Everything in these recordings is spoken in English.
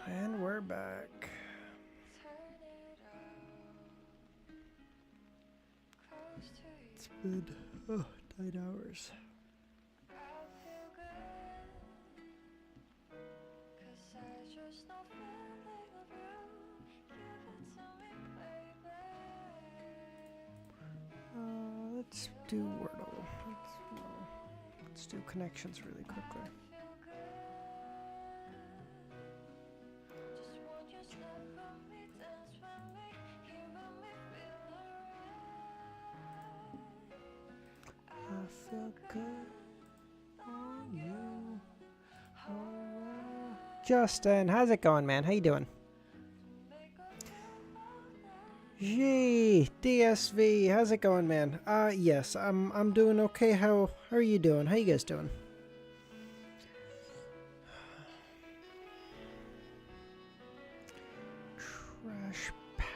And we're back. It's been 9 hours. Let's do Wordle. Let's do connections really quickly. I feel good on you. Justin, how's it going, man? How you doing? Gee, DSV, how's it going, man? Yes, I'm doing okay. How are you doing? How you guys doing? Trash patch.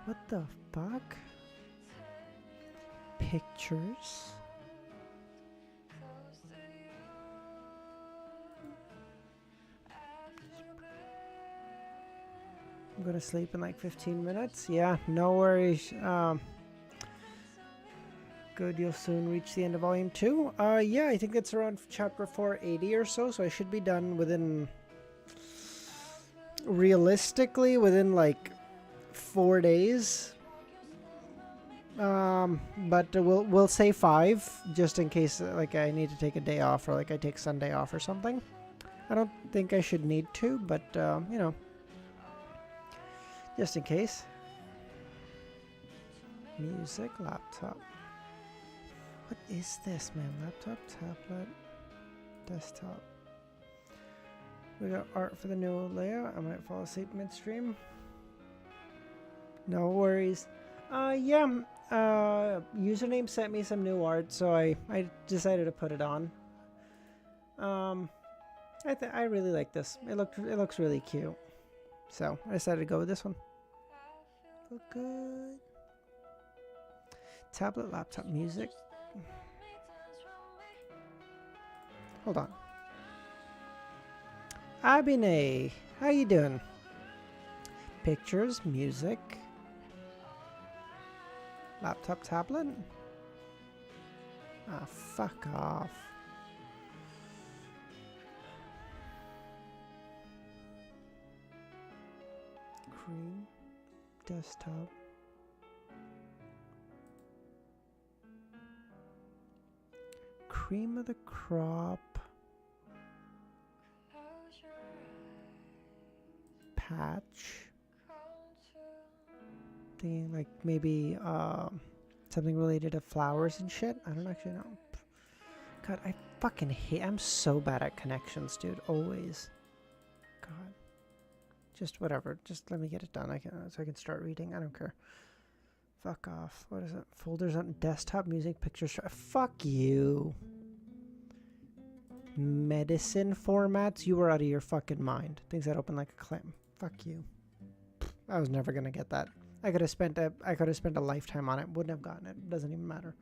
What the fuck? Pictures. I'm gonna sleep in like 15 minutes. Yeah, no worries. Good, you'll soon reach the end of volume 2. Yeah, I think it's around chapter 480 or so, so I should be done within, realistically, within like 4 days. But we'll say 5 just in case like I need to take a day off or like I take Sunday off or something. I don't think I should need to, but you know, just in case. Music, laptop. What is this, man? Laptop, tablet, desktop. We got art for the new layout. I might fall asleep midstream. No worries. Yeah. Username sent me some new art, so I decided to put it on. I really like this. It looks really cute. So I decided to go with this one. Look good. Tablet, laptop, music. Hold on. Abinay, how you doing? Pictures, music. Laptop, tablet? Ah, fuck off. Cream, desktop. Cream of the crop. Patch. Thinking like maybe something related to flowers and shit. I don't actually know. God, I fucking hate. I'm so bad at connections, dude. Always. God. Just whatever. Just let me get it done. So I can start reading. I don't care. Fuck off. What is it? Folders on desktop, music, pictures. Fuck you. Medicine formats. You were out of your fucking mind. Things that open like a clam. Fuck you. I was never gonna get that. I could have spent a lifetime on it. Wouldn't have gotten it. Doesn't even matter.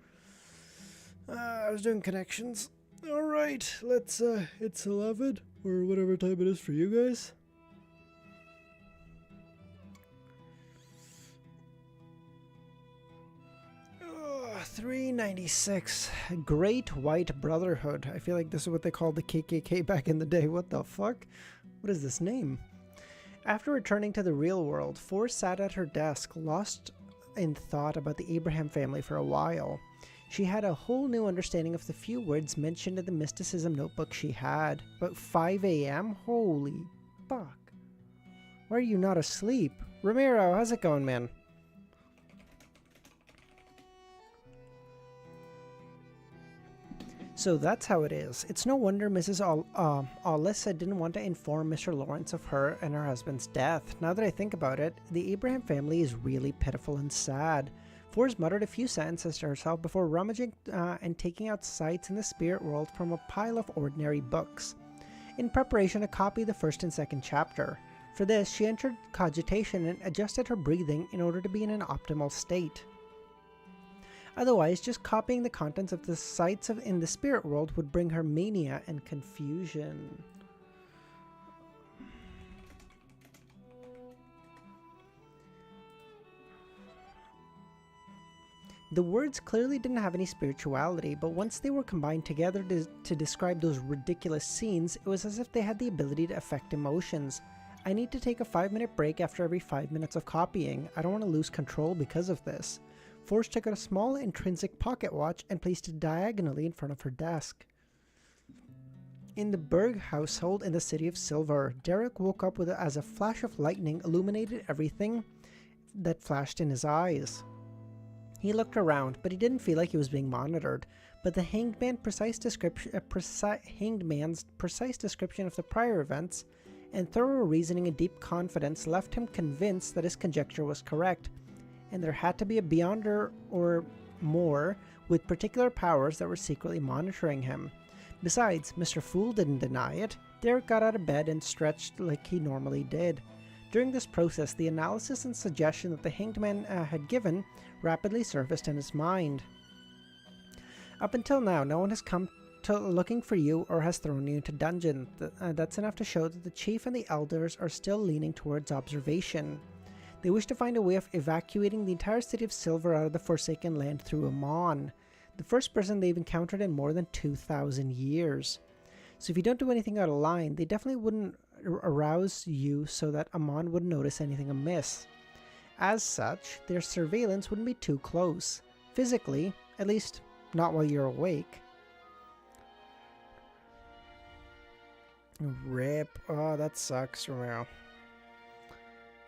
I was doing connections. All right, let's. It's 11 or whatever time it is for you guys. Oh, 396. Great White Brotherhood. I feel like this is what they called the KKK back in the day. What the fuck? What is this name? After returning to the real world, Force sat at her desk, lost in thought about the Abraham family for a while. She had a whole new understanding of the few words mentioned in the mysticism notebook she had. About 5 a.m.? Holy fuck. Why are you not asleep? Ramiro, how's it going, man? So that's how it is. It's no wonder Mrs. Alyssa didn't want to inform Mr. Lawrence of her and her husband's death. Now that I think about it, the Abraham family is really pitiful and sad. Forrest muttered a few sentences to herself before rummaging and taking out sights in the spirit world from a pile of ordinary books. in preparation to copy the first and second chapter. For this, she entered cogitation and adjusted her breathing in order to be in an optimal state. Otherwise, just copying the contents of the sites in the spirit world would bring her mania and confusion. The words clearly didn't have any spirituality, but once they were combined together to describe those ridiculous scenes, it was as if they had the ability to affect emotions. I need to take a 5-minute break after every 5 minutes of copying. I don't want to lose control because of this. Force took out a small intrinsic pocket watch and placed it diagonally in front of her desk. In the Berg household in the City of Silver, Derrick woke up as a flash of lightning illuminated everything that flashed in his eyes. He looked around, but he didn't feel like he was being monitored. But the hangman's precise description of the prior events and thorough reasoning and deep confidence left him convinced that his conjecture was correct, and there had to be a beyonder or more with particular powers that were secretly monitoring him. Besides, Mr. Fool didn't deny it. Derrick got out of bed and stretched like he normally did. During this process, the analysis and suggestion that the hanged man had given rapidly surfaced in his mind. Up until now, no one has come to looking for you or has thrown you into dungeon. That's enough to show that the chief and the elders are still leaning towards observation. They wish to find a way of evacuating the entire City of Silver out of the Forsaken Land through Amon, the first person they've encountered in more than 2,000 years. So if you don't do anything out of line, they definitely wouldn't arouse you so that Amon wouldn't notice anything amiss. As such, their surveillance wouldn't be too close. Physically, at least not while you're awake. Rip. Oh, that sucks, Romero.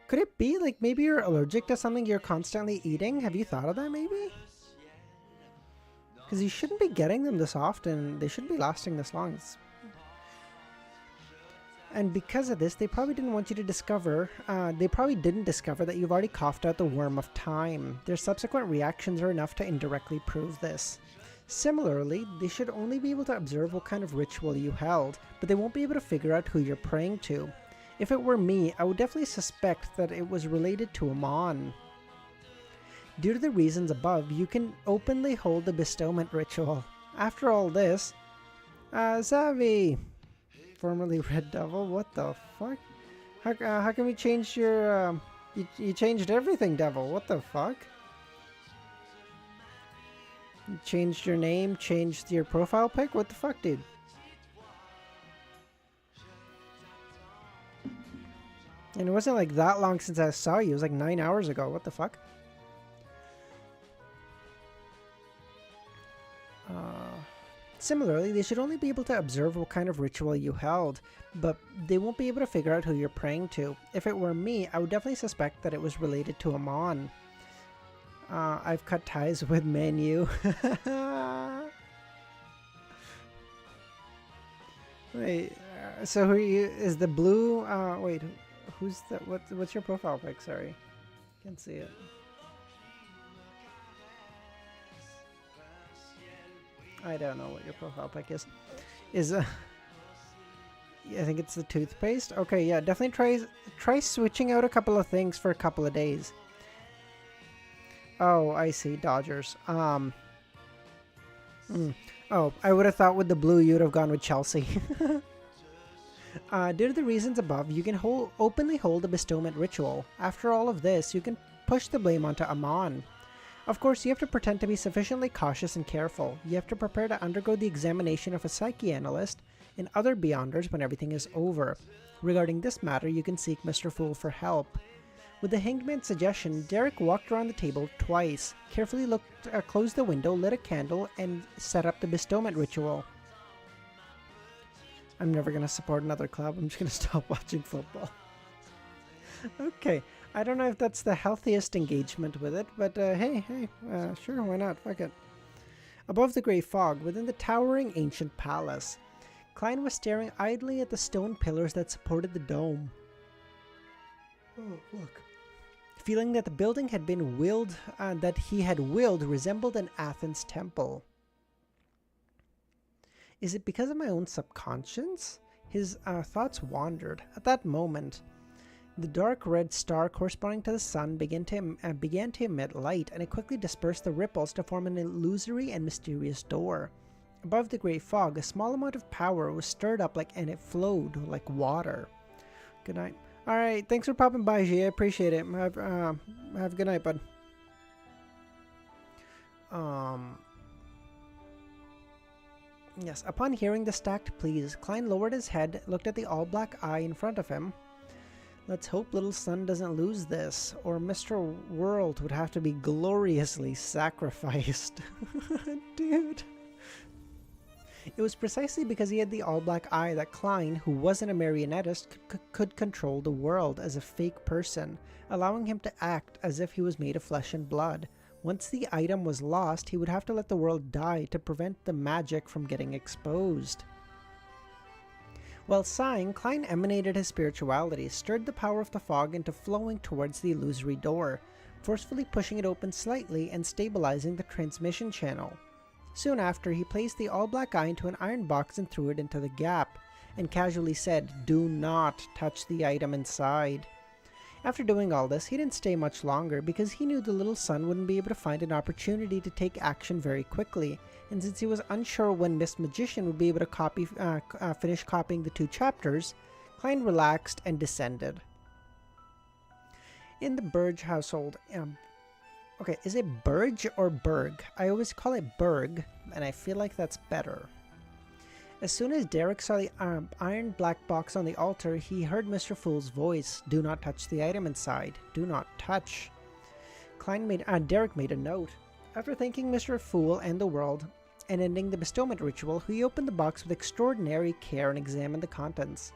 Could it be like maybe you're allergic to something you're constantly eating? Have you thought of that maybe? Because you shouldn't be getting them this often. They shouldn't be lasting this long. And because of this, they probably didn't want you to discover, they probably didn't discover that you've already coughed out the worm of time. Their subsequent reactions are enough to indirectly prove this. Similarly, they should only be able to observe what kind of ritual you held, but they won't be able to figure out who you're praying to. If it were me, I would definitely suspect that it was related to Amon. Due to the reasons above, you can openly hold the bestowment ritual. After all this, Zavi! Formerly Red Devil, what the fuck? How can we change your, you changed everything, Devil, what the fuck? You changed your name, changed your profile pic, what the fuck, dude? And it wasn't like that long since I saw you, it was like 9 hours ago, what the fuck? Similarly, they should only be able to observe what kind of ritual you held, but they won't be able to figure out who you're praying to. If it were me, I would definitely suspect that it was related to Amon. I've cut ties with Menu. Wait, so who are you? Is the blue? Wait, who's the? What's your profile pic? Sorry, can't see it. I don't know what your profile pic is. I think it's the toothpaste. Okay, yeah, definitely try switching out a couple of things for a couple of days. Oh, I see. Dodgers. Oh, I would have thought with the blue you would have gone with Chelsea. Due to the reasons above, you can openly hold a bestowment ritual. After all of this, you can push the blame onto Amon. Of course, you have to pretend to be sufficiently cautious and careful. You have to prepare to undergo the examination of a psychianalyst and other beyonders when everything is over. Regarding this matter, you can seek Mr. Fool for help. With the hanged man's suggestion, Derrick walked around the table twice, carefully closed the window, lit a candle, and set up the bestowment ritual. I'm never going to support another club. I'm just going to stop watching football. Okay. I don't know if that's the healthiest engagement with it, but hey, sure, why not? Fuck it. Above the grey fog, within the towering ancient palace, Klein was staring idly at the stone pillars that supported the dome. Oh, look. Feeling that the building had been willed, that he had willed resembled an Athens temple. Is it because of my own subconscious? His thoughts wandered. At that moment, the dark red star corresponding to the sun began to emit light, and it quickly dispersed the ripples to form an illusory and mysterious door. Above the gray fog, a small amount of power was stirred up and it flowed like water. Good night. All right, thanks for popping by, G. I appreciate it. Have a good night, bud. Yes, upon hearing the stacked pleas, Klein lowered his head, looked at the all-black eye in front of him. Let's hope little son doesn't lose this, or Mr. World would have to be gloriously sacrificed. Dude. It was precisely because he had the all-black eye that Klein, who wasn't a marionettist, could control the world as a fake person, allowing him to act as if he was made of flesh and blood. Once the item was lost, he would have to let the world die to prevent the magic from getting exposed. While sighing, Klein emanated his spirituality, stirred the power of the fog into flowing towards the illusory door, forcefully pushing it open slightly and stabilizing the transmission channel. Soon after, he placed the all-black eye into an iron box and threw it into the gap, and casually said, "Do not touch the item inside." After doing all this, he didn't stay much longer because he knew the little son wouldn't be able to find an opportunity to take action very quickly, and since he was unsure when Miss Magician would be able to finish copying the 2 chapters, Klein relaxed and descended. In the Burge household, okay, is it Burge or Berg? I always call it Berg, and I feel like that's better. As soon as Derrick saw the iron black box on the altar, he heard Mr. Fool's voice. "Do not touch the item inside. Do not touch." Derrick made a note. After thanking Mr. Fool and the world, and ending the bestowment ritual, he opened the box with extraordinary care and examined the contents.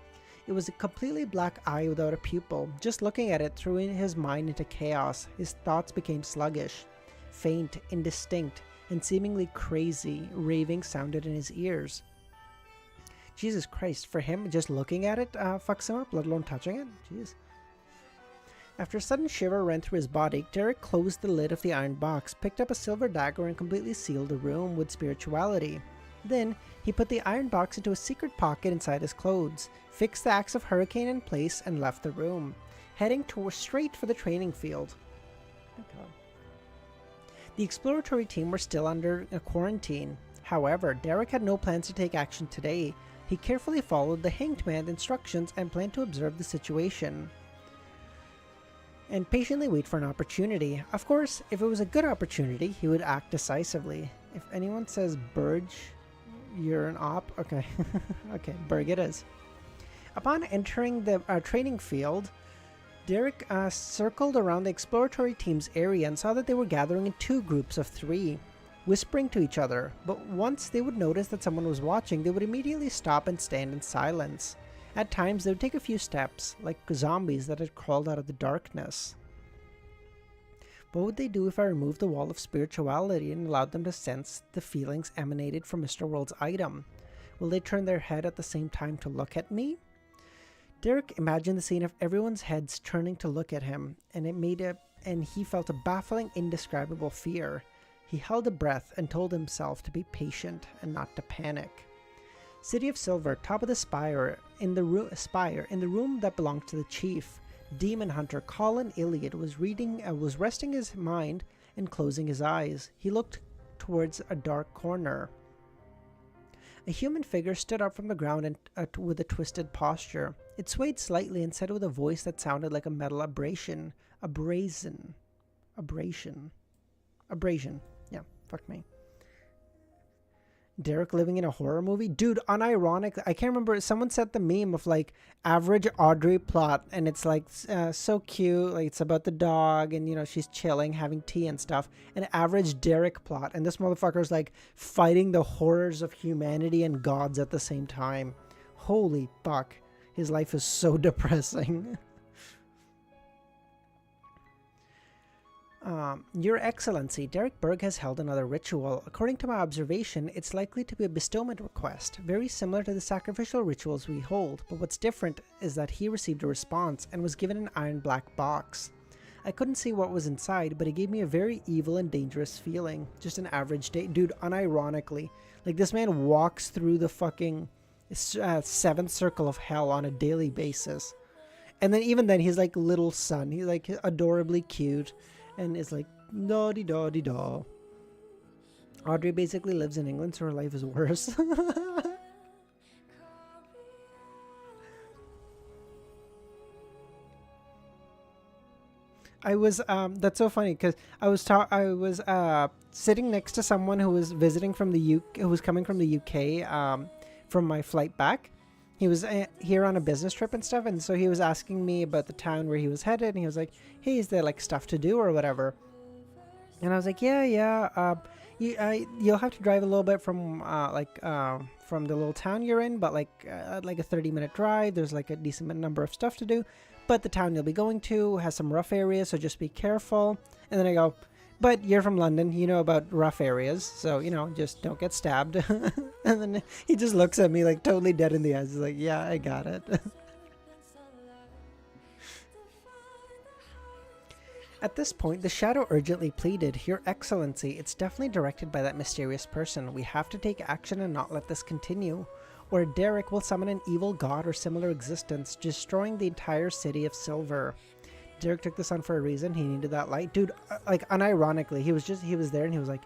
It was a completely black eye without a pupil. Just looking at it threw his mind into chaos. His thoughts became sluggish. Faint, indistinct, and seemingly crazy, raving sounded in his ears. Jesus Christ, for him, just looking at it fucks him up, let alone touching it? Jeez. After a sudden shiver ran through his body, Derrick closed the lid of the iron box, picked up a silver dagger, and completely sealed the room with spirituality. Then, he put the iron box into a secret pocket inside his clothes, fixed the axe of Hurricane in place, and left the room, heading straight for the training field. Oh God. The exploratory team were still under a quarantine. However, Derrick had no plans to take action today. He carefully followed the Hanged Man's instructions and planned to observe the situation and patiently wait for an opportunity. Of course, if it was a good opportunity, he would act decisively. If anyone says Burge, you're an op. Okay. Okay, Berg it is. Upon entering the training field, Derrick circled around the exploratory team's area and saw that they were gathering in 2 groups of 3. Whispering to each other, but once they would notice that someone was watching, they would immediately stop and stand in silence. At times, they would take a few steps, like zombies that had crawled out of the darkness. What would they do if I removed the wall of spirituality and allowed them to sense the feelings emanated from Mr. World's item? Will they turn their head at the same time to look at me? Derrick imagined the scene of everyone's heads turning to look at him, and he felt a baffling, indescribable fear. He held a breath and told himself to be patient and not to panic. City of Silver, top of the spire, in the room that belonged to the chief, demon hunter Colin Iliad was resting his mind and closing his eyes. He looked towards a dark corner. A human figure stood up from the ground and with a twisted posture. It swayed slightly and said with a voice that sounded like a metal abrasion. Abrasion. Yeah, fuck me. Derrick living in a horror movie? Dude, unironically, I can't remember. Someone said the meme of like average Audrey plot, and it's like so cute. Like it's about the dog, and you know she's chilling, having tea and stuff. An average Derrick plot, and this motherfucker's like fighting the horrors of humanity and gods at the same time. Holy fuck, his life is so depressing. Your Excellency, Derrick Berg has held another ritual. According to my observation, it's likely to be a bestowment request, very similar to the sacrificial rituals we hold, but what's different is that he received a response and was given an iron black box. I couldn't see what was inside, but it gave me a very evil and dangerous feeling. Just an average day. Dude, unironically. Like, this man walks through the fucking seventh circle of hell on a daily basis. And then even then, he's like little son. He's like adorably cute, and is like naughty dawdy daw. Audrey basically lives in England, so her life is worse. I was that's so funny because I was sitting next to someone who was visiting from the who was coming from the UK from my flight back. He was here on a business trip and stuff, and so he was asking me about the town where he was headed, and he was like, "Hey, is there like stuff to do or whatever?" And I was like, "Yeah. You'll have to drive a little bit from from the little town you're in, but like a 30-minute drive. There's like a decent number of stuff to do, but the town you'll be going to has some rough areas, so just be careful." And then I go, "But you're from London, you know about rough areas, so just don't get stabbed." And then he just looks at me like totally dead in the eyes. He's like, "Yeah, I got it." At this point, the shadow urgently pleaded, "Your Excellency, it's definitely directed by that mysterious person. We have to take action and not let this continue, or Derrick will summon an evil god or similar existence, destroying the entire city of Silver." Derrick took this on for a reason. He needed that light. Dude, like unironically, he was there and he was like,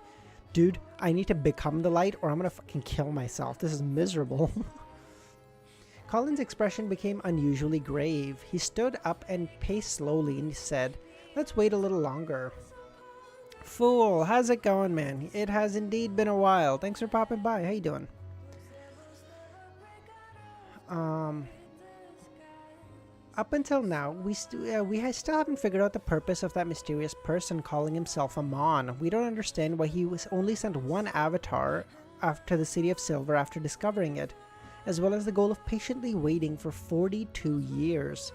"Dude, I need to become the light or I'm gonna fucking kill myself. This is miserable." Colin's expression became unusually grave. He stood up and paced slowly and he said, "Let's wait a little longer." "Fool, how's it going, man? It has indeed been a while. Thanks for popping by. How you doing?" Up until now, we still haven't figured out the purpose of that mysterious person calling himself Amon. We don't understand why he was only sent one avatar after the City of Silver after discovering it, as well as the goal of patiently waiting for 42 years.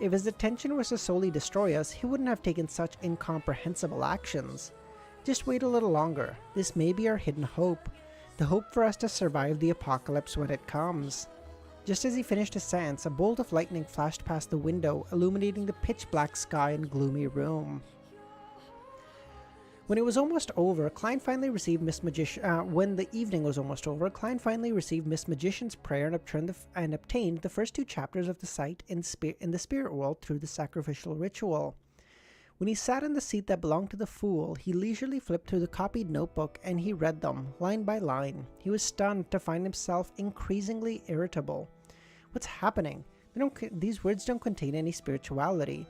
If his intention was to solely destroy us, he wouldn't have taken such incomprehensible actions. Just wait a little longer. This may be our hidden hope, the hope for us to survive the apocalypse when it comes. Just as he finished his sentence, a bolt of lightning flashed past the window, illuminating the pitch-black sky and gloomy room. When it was almost over, Klein finally received when the evening was almost over, Klein finally received Miss Magician's prayer and obtained the first 2 chapters of the sight in the spirit world through the sacrificial ritual. When he sat in the seat that belonged to the fool, he leisurely flipped through the copied notebook and he read them, line by line. He was stunned to find himself increasingly irritable. What's happening? These words don't contain any spirituality.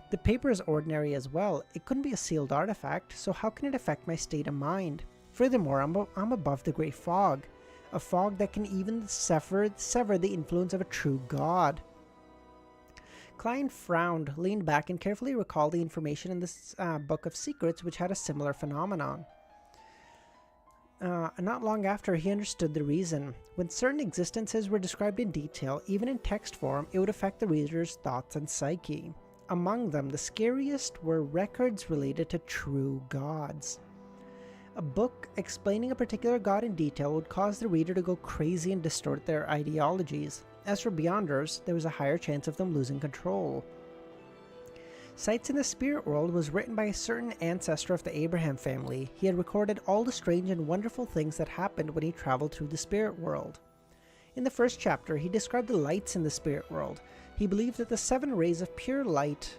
The paper is ordinary as well. It couldn't be a sealed artifact, so how can it affect my state of mind? Furthermore, I'm above the grey fog, a fog that can even sever the influence of a true god. Klein frowned, leaned back, and carefully recalled the information in this book of secrets which had a similar phenomenon. Not long after, he understood the reason. When certain existences were described in detail, even in text form, it would affect the reader's thoughts and psyche. Among them, the scariest were records related to true gods. A book explaining a particular god in detail would cause the reader to go crazy and distort their ideologies. As for Beyonders, there was a higher chance of them losing control. Sights in the Spirit World was written by a certain ancestor of the Abraham family. He had recorded all the strange and wonderful things that happened when he traveled through the Spirit World. In the first chapter, he described the lights in the Spirit World. He believed that the 7 rays of pure light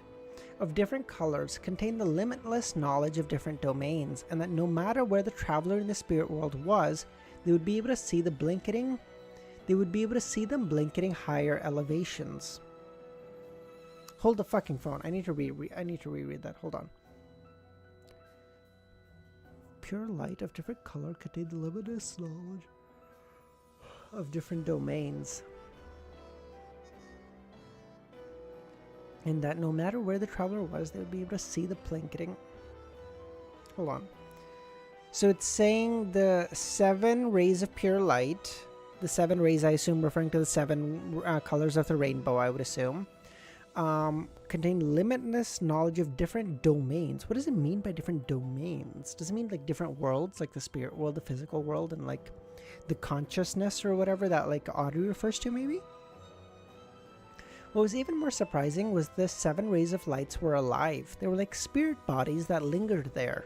of different colors contained the limitless knowledge of different domains, and that no matter where the traveler in the Spirit World was, they would be able to see them blinking higher elevations. Hold the fucking phone. I need to reread that. Hold on. Pure light of different color contained the limitless knowledge of different domains. And that no matter where the traveler was, they would be able to see the blinking. Hold on. So it's saying the 7 rays of pure light. The 7 rays, I assume, referring to the 7 colors of the rainbow, I would assume. Contain limitless knowledge of different domains. What does it mean by different domains? Does it mean like different worlds, like the spirit world, the physical world, and like the consciousness or whatever that like Audrey refers to, maybe? What was even more surprising was the 7 rays of lights were alive. They were like spirit bodies that lingered there.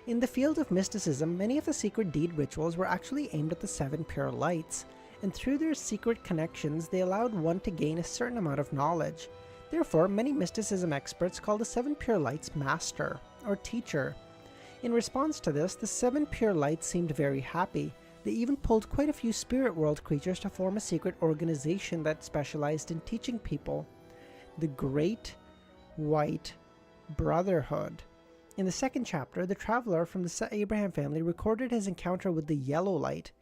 In the field of mysticism, many of the secret deed rituals were actually aimed at the 7 pure lights, and through their secret connections, they allowed one to gain a certain amount of knowledge. Therefore, many mysticism experts call the seven pure lights master, or teacher. In response to this, the seven pure lights seemed very happy. They even pulled quite a few spirit world creatures to form a secret organization that specialized in teaching people. The Great White Brotherhood. In the second chapter, the traveler from the Abraham family recorded his encounter with the yellow light,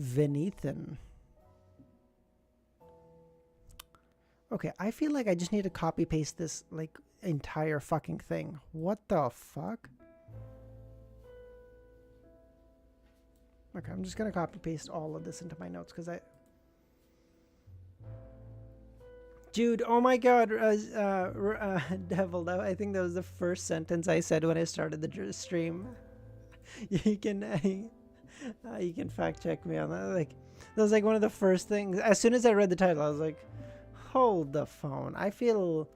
Venethan. Okay, I feel like I just need to copy paste this like entire fucking thing. What the fuck? Okay, I'm just gonna copy paste all of this into my notes because Dude, oh my god, Devil, I think that was the first sentence I said when I started the stream. You can fact check me on that. Like, that was like one of the first things. As soon as I read the title, I was like, hold the phone. I feel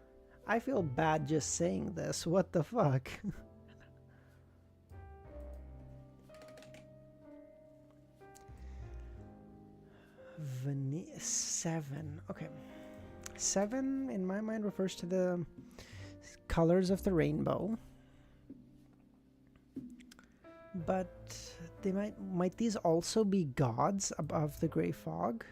bad just saying this. What the fuck? Seven. Okay. Seven, in my mind, refers to the colors of the rainbow. But they might these also be gods above the gray fog?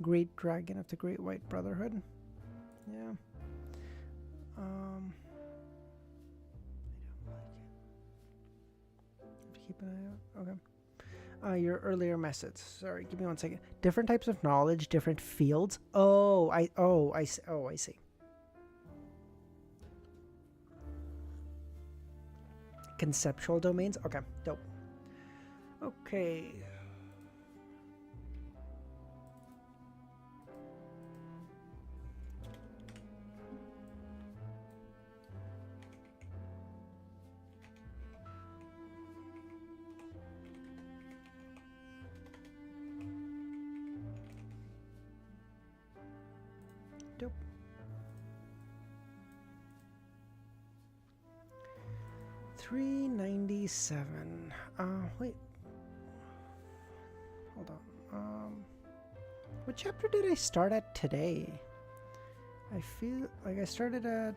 Great dragon of the Great White Brotherhood. Yeah. I don't like it. Keep an eye out. Okay. Your earlier message. Sorry, give me 1 second. Different types of knowledge, different fields. I see. Conceptual domains. Okay, dope. Okay. Dope. $397. Wait. Hold on. What chapter did I start at today? I feel like I started at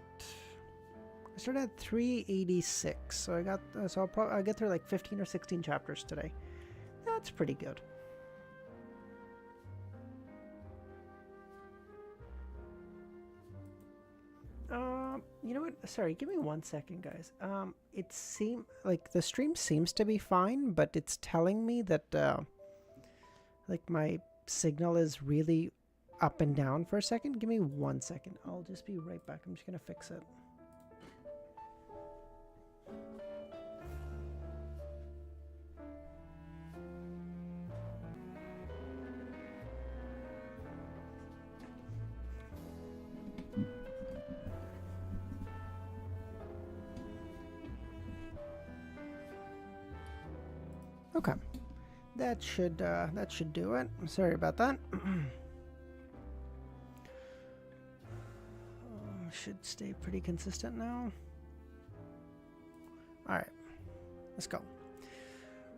386. So I got I'll get through like 15 or 16 chapters today. That's pretty good. You know what? Sorry, give me 1 second, guys. It seems like the stream seems to be fine, but it's telling me that like my signal is really up and down for a second. Give me 1 second. I'll just be right back. I'm just gonna fix it. Okay, that should do it. Sorry about that. Should stay pretty consistent now. All right, let's go.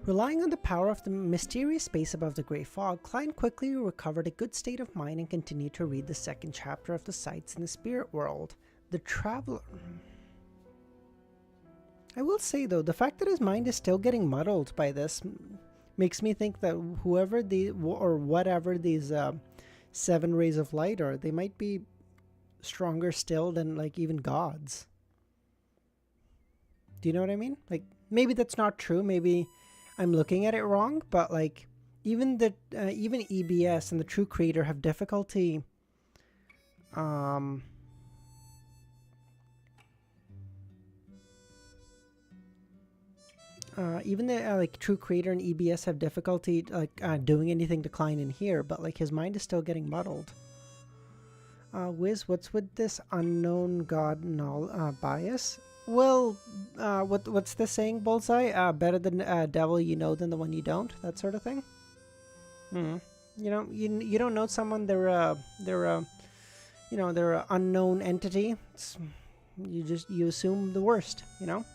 Relying on the power of the mysterious space above the gray fog, Klein quickly recovered a good state of mind and continued to read the second chapter of the sights in the spirit world. The Traveler. I will say, though, the fact that his mind is still getting muddled by this makes me think that whatever these 7 rays of light are, they might be stronger still than, like, even gods. Do you know what I mean? Like, maybe that's not true. Maybe I'm looking at it wrong, but, like, even EBS and the True Creator have difficulty even the like True Creator and EBS have difficulty like doing anything to Klein in here, but like his mind is still getting muddled. Wiz, what's with this unknown god bias? Well, what's the saying, Bullseye? Better than devil you know than the one you don't. That sort of thing. You know, you don't know someone. They're an unknown entity. You assume the worst. You know.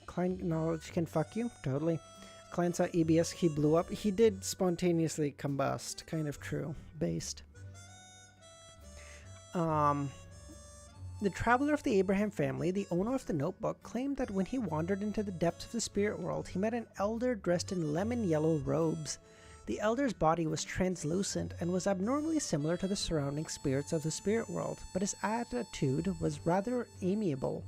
Klein knowledge can fuck you. Totally. Klein saw EBS, he blew up. He did spontaneously combust. Kind of true. Based. The traveler of the Abraham family, the owner of the notebook, claimed that when he wandered into the depths of the spirit world, he met an elder dressed in lemon yellow robes. The elder's body was translucent and was abnormally similar to the surrounding spirits of the spirit world, but his attitude was rather amiable.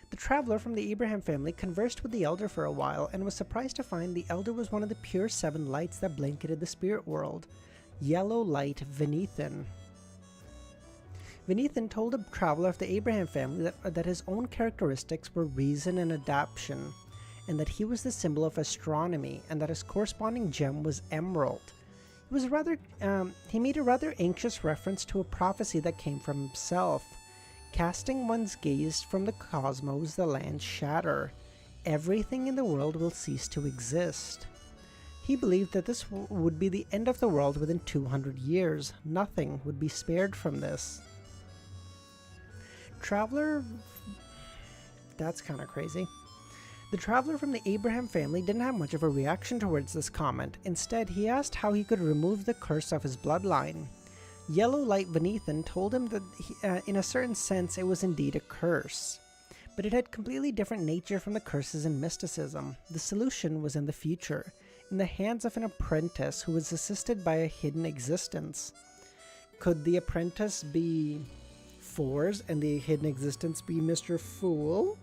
The traveler from the Abraham family conversed with the elder for a while and was surprised to find the elder was one of the pure 7 lights that blanketed the spirit world. Yellow light Venethan. Venethan told the traveler of the Abraham family that his own characteristics were reason and adaptation, and that he was the symbol of astronomy, and that his corresponding gem was emerald. He made a rather anxious reference to a prophecy that came from himself. Casting one's gaze from the cosmos, the lands shatter. Everything in the world will cease to exist. He believed that this would be the end of the world within 200 years. Nothing would be spared from this. Traveler... That's kind of crazy. The traveler from the Abraham family didn't have much of a reaction towards this comment. Instead, he asked how he could remove the curse of his bloodline. Yellow Light Venethan told him that in a certain sense it was indeed a curse, but it had completely different nature from the curses in mysticism. The solution was in the future, in the hands of an apprentice who was assisted by a hidden existence. Could the apprentice be Fours and the hidden existence be Mr. Fool?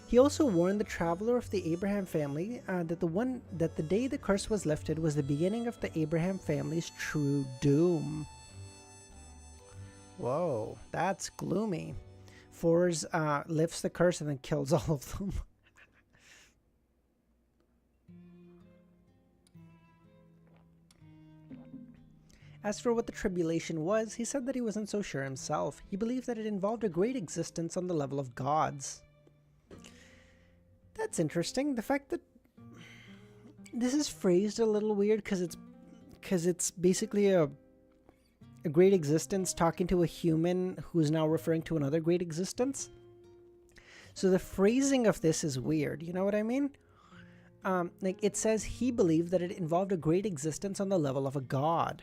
He also warned the traveler of the Abraham family that the day the curse was lifted was the beginning of the Abraham family's true doom. Whoa, that's gloomy. Fours lifts the curse and then kills all of them. As for what the tribulation was, he said that he wasn't so sure himself. He believed that it involved a great existence on the level of gods. That's interesting. The fact that this is phrased a little weird because it's basically a great existence talking to a human who's now referring to another great existence. So the phrasing of this is weird. You know what I mean? Like it says he believed that it involved a great existence on the level of a god.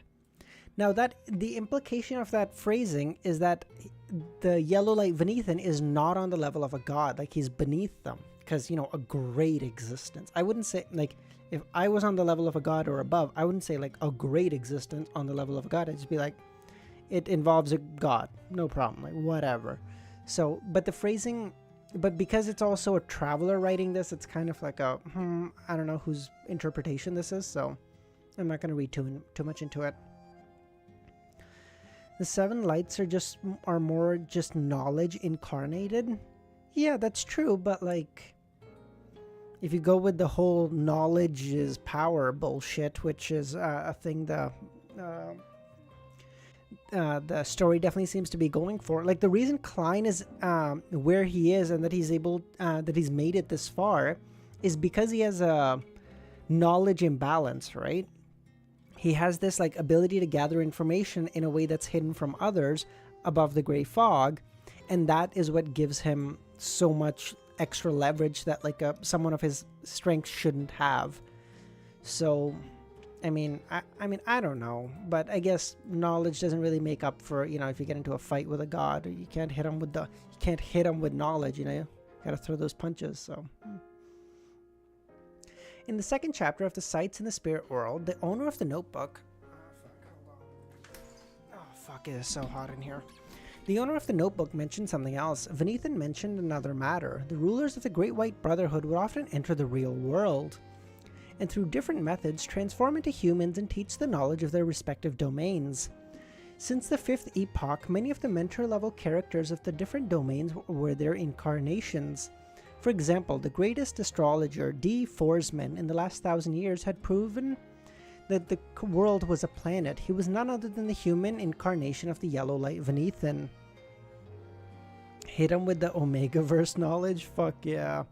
Now that the implication of that phrasing is that the Yellow Light Venethan is not on the level of a god, like he's beneath them. Because, you know, a great existence. I wouldn't say, like, if I was on the level of a god or above, I wouldn't say, like, a great existence on the level of a god. I'd just be like, it involves a god. No problem. Like, whatever. So, but the phrasing, but because it's also a traveler writing this, it's kind of like a, I don't know whose interpretation this is. So, I'm not going to read too much into it. The 7 lights are more just knowledge incarnated. Yeah, that's true, but like, if you go with the whole knowledge is power bullshit, which is a thing the story definitely seems to be going for. Like the reason Klein is where he is and that he's able that he's made it this far is because he has a knowledge imbalance, right? He has this like ability to gather information in a way that's hidden from others above the gray fog, and that is what gives him so much extra leverage that like someone of his strength shouldn't have. So I mean I don't know, but I guess knowledge doesn't really make up for, you know, if you get into a fight with a god, you can't hit him with knowledge, you know, you gotta throw those punches. So in the second chapter of the Sights in the Spirit World, the owner of the notebook it is so hot in here. The owner of the notebook mentioned something else. Venethan mentioned another matter. The rulers of the Great White Brotherhood would often enter the real world, and through different methods transform into humans and teach the knowledge of their respective domains. Since the 5th epoch, many of the mentor-level characters of the different domains were their incarnations. For example, the greatest astrologer, D. Forsman, in the last 1,000 years had proven that the world was a planet. He was none other than the human incarnation of the Yellow Light Venethan. Hit him with the Omega-verse knowledge? Fuck yeah.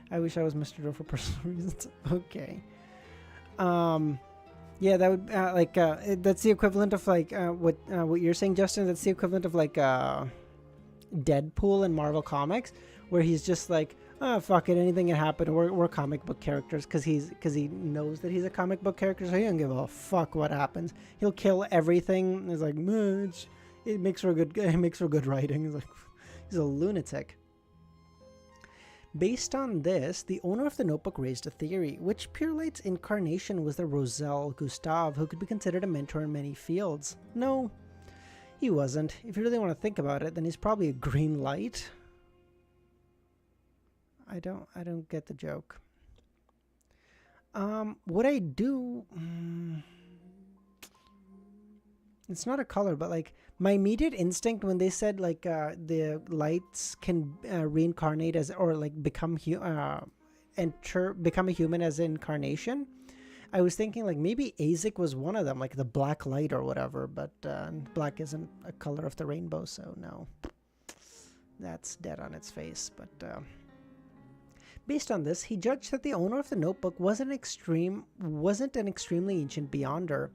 I wish I was Mr. Doe for personal reasons. Okay. Yeah, that would, that's the equivalent of, like, what you're saying, Justin. That's the equivalent of, like, Deadpool in Marvel Comics, where he's just like, Ah, fuck it, anything can happen. We're comic book characters because he knows that he's a comic book character, so he don't give a fuck what happens. He'll kill everything. He's like, it makes for good writing. He's like, he's a lunatic. Based on this, the owner of the notebook raised a theory, which Pure-Light's incarnation was the Roselle Gustave, who could be considered a mentor in many fields. No, he wasn't. If you really want to think about it, then he's probably a green light. I don't get the joke. What I do... it's not a color, but like my immediate instinct when they said like the lights can reincarnate as, or like become become a human as incarnation, I was thinking like maybe Azek was one of them, like the black light or whatever, but black isn't a color of the rainbow, so no, that's dead on its face. But based on this, he judged that the owner of the notebook wasn't an extremely ancient beyonder.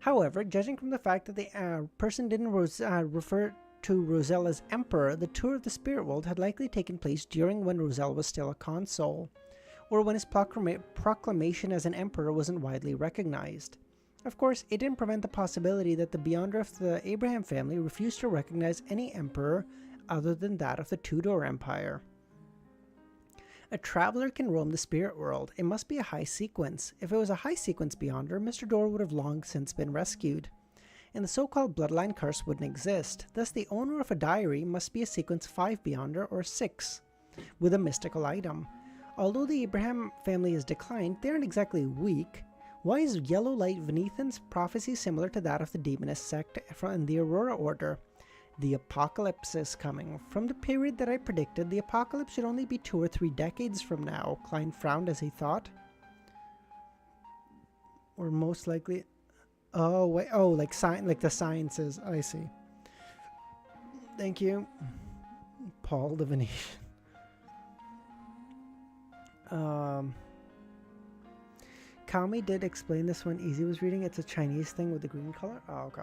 However, judging from the fact that the person didn't refer to Roselle as Emperor, the tour of the spirit world had likely taken place during when Roselle was still a consul, or when his proclamation as an emperor wasn't widely recognized. Of course, it didn't prevent the possibility that the beyonder of the Abraham family refused to recognize any emperor other than that of the Tudor Empire. A traveler can roam the spirit world. It must be a high sequence. If it was a high sequence beyonder, Mr. Door would have long since been rescued, and the so-called bloodline curse wouldn't exist. Thus, the owner of a diary must be a sequence 5 beyonder, or 6, with a mystical item. Although the Abraham family has declined, they aren't exactly weak. Why is Yellow Light Venethan's prophecy similar to that of the demonist sect in the Aurora Order? The apocalypse is coming. From the period that I predicted, the apocalypse should only be 2 or 3 decades from now. Klein frowned as he thought. Or most likely... Oh, wait. Oh, like the sciences. I see. Thank you. Paul the Venetian. Kami did explain this when Easy was reading. It's a Chinese thing with the green color. Oh, okay.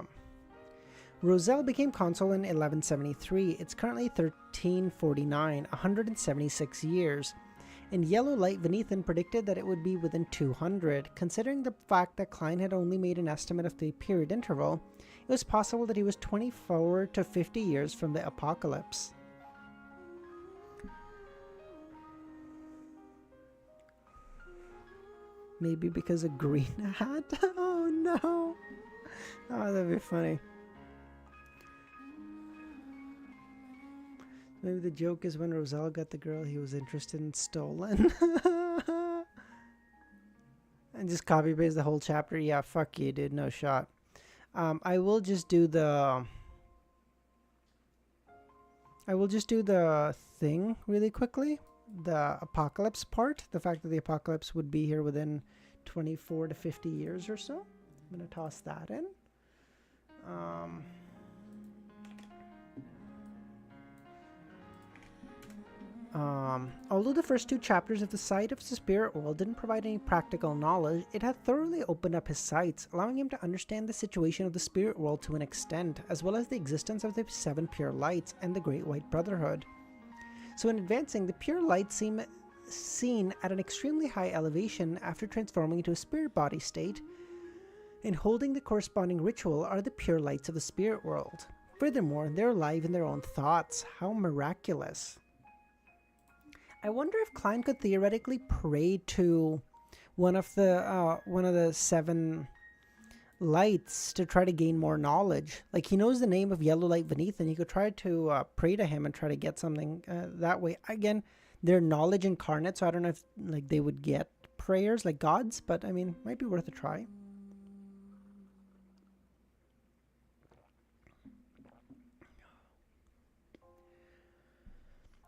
Roselle became consul in 1173. It's currently 1349, 176 years. And Yellow Light Venethan predicted that it would be within 200. Considering the fact that Klein had only made an estimate of the period interval, it was possible that he was 24 to 50 years from the apocalypse. Maybe because of green hat? Oh no! Oh, that'd be funny. Maybe the joke is when Roselle got the girl he was interested in stolen. And just copy paste the whole chapter. Yeah, fuck you, dude. No shot. I will just do the thing really quickly. The apocalypse part. The fact that the apocalypse would be here within 24 to 50 years or so. I'm going to toss that in. Although the first 2 chapters of The Sight of the Spirit World didn't provide any practical knowledge, it had thoroughly opened up his sights, allowing him to understand the situation of the spirit world to an extent, as well as the existence of the 7 pure lights and the Great White Brotherhood. So in advancing, the pure lights seem seen at an extremely high elevation after transforming into a spirit body state, and holding the corresponding ritual are the pure lights of the spirit world. Furthermore, they're alive in their own thoughts. How miraculous. I wonder if Klein could theoretically pray to one of the 7 lights to try to gain more knowledge. Like, he knows the name of Yellow Light Venethan. He could try to pray to him and try to get something that way. Again, they're knowledge incarnate, so I don't know if like they would get prayers like gods, but I mean, might be worth a try.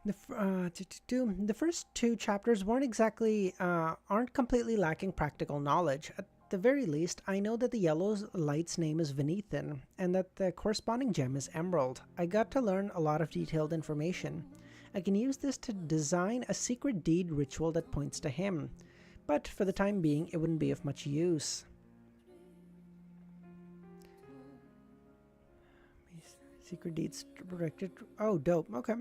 The first 2 chapters aren't completely lacking practical knowledge. At the very least, I know that the yellow light's name is Venethan, and that the corresponding gem is Emerald. I got to learn a lot of detailed information. I can use this to design a secret deed ritual that points to him, but for the time being, it wouldn't be of much use. Secret deeds directed... Oh, dope. Okay.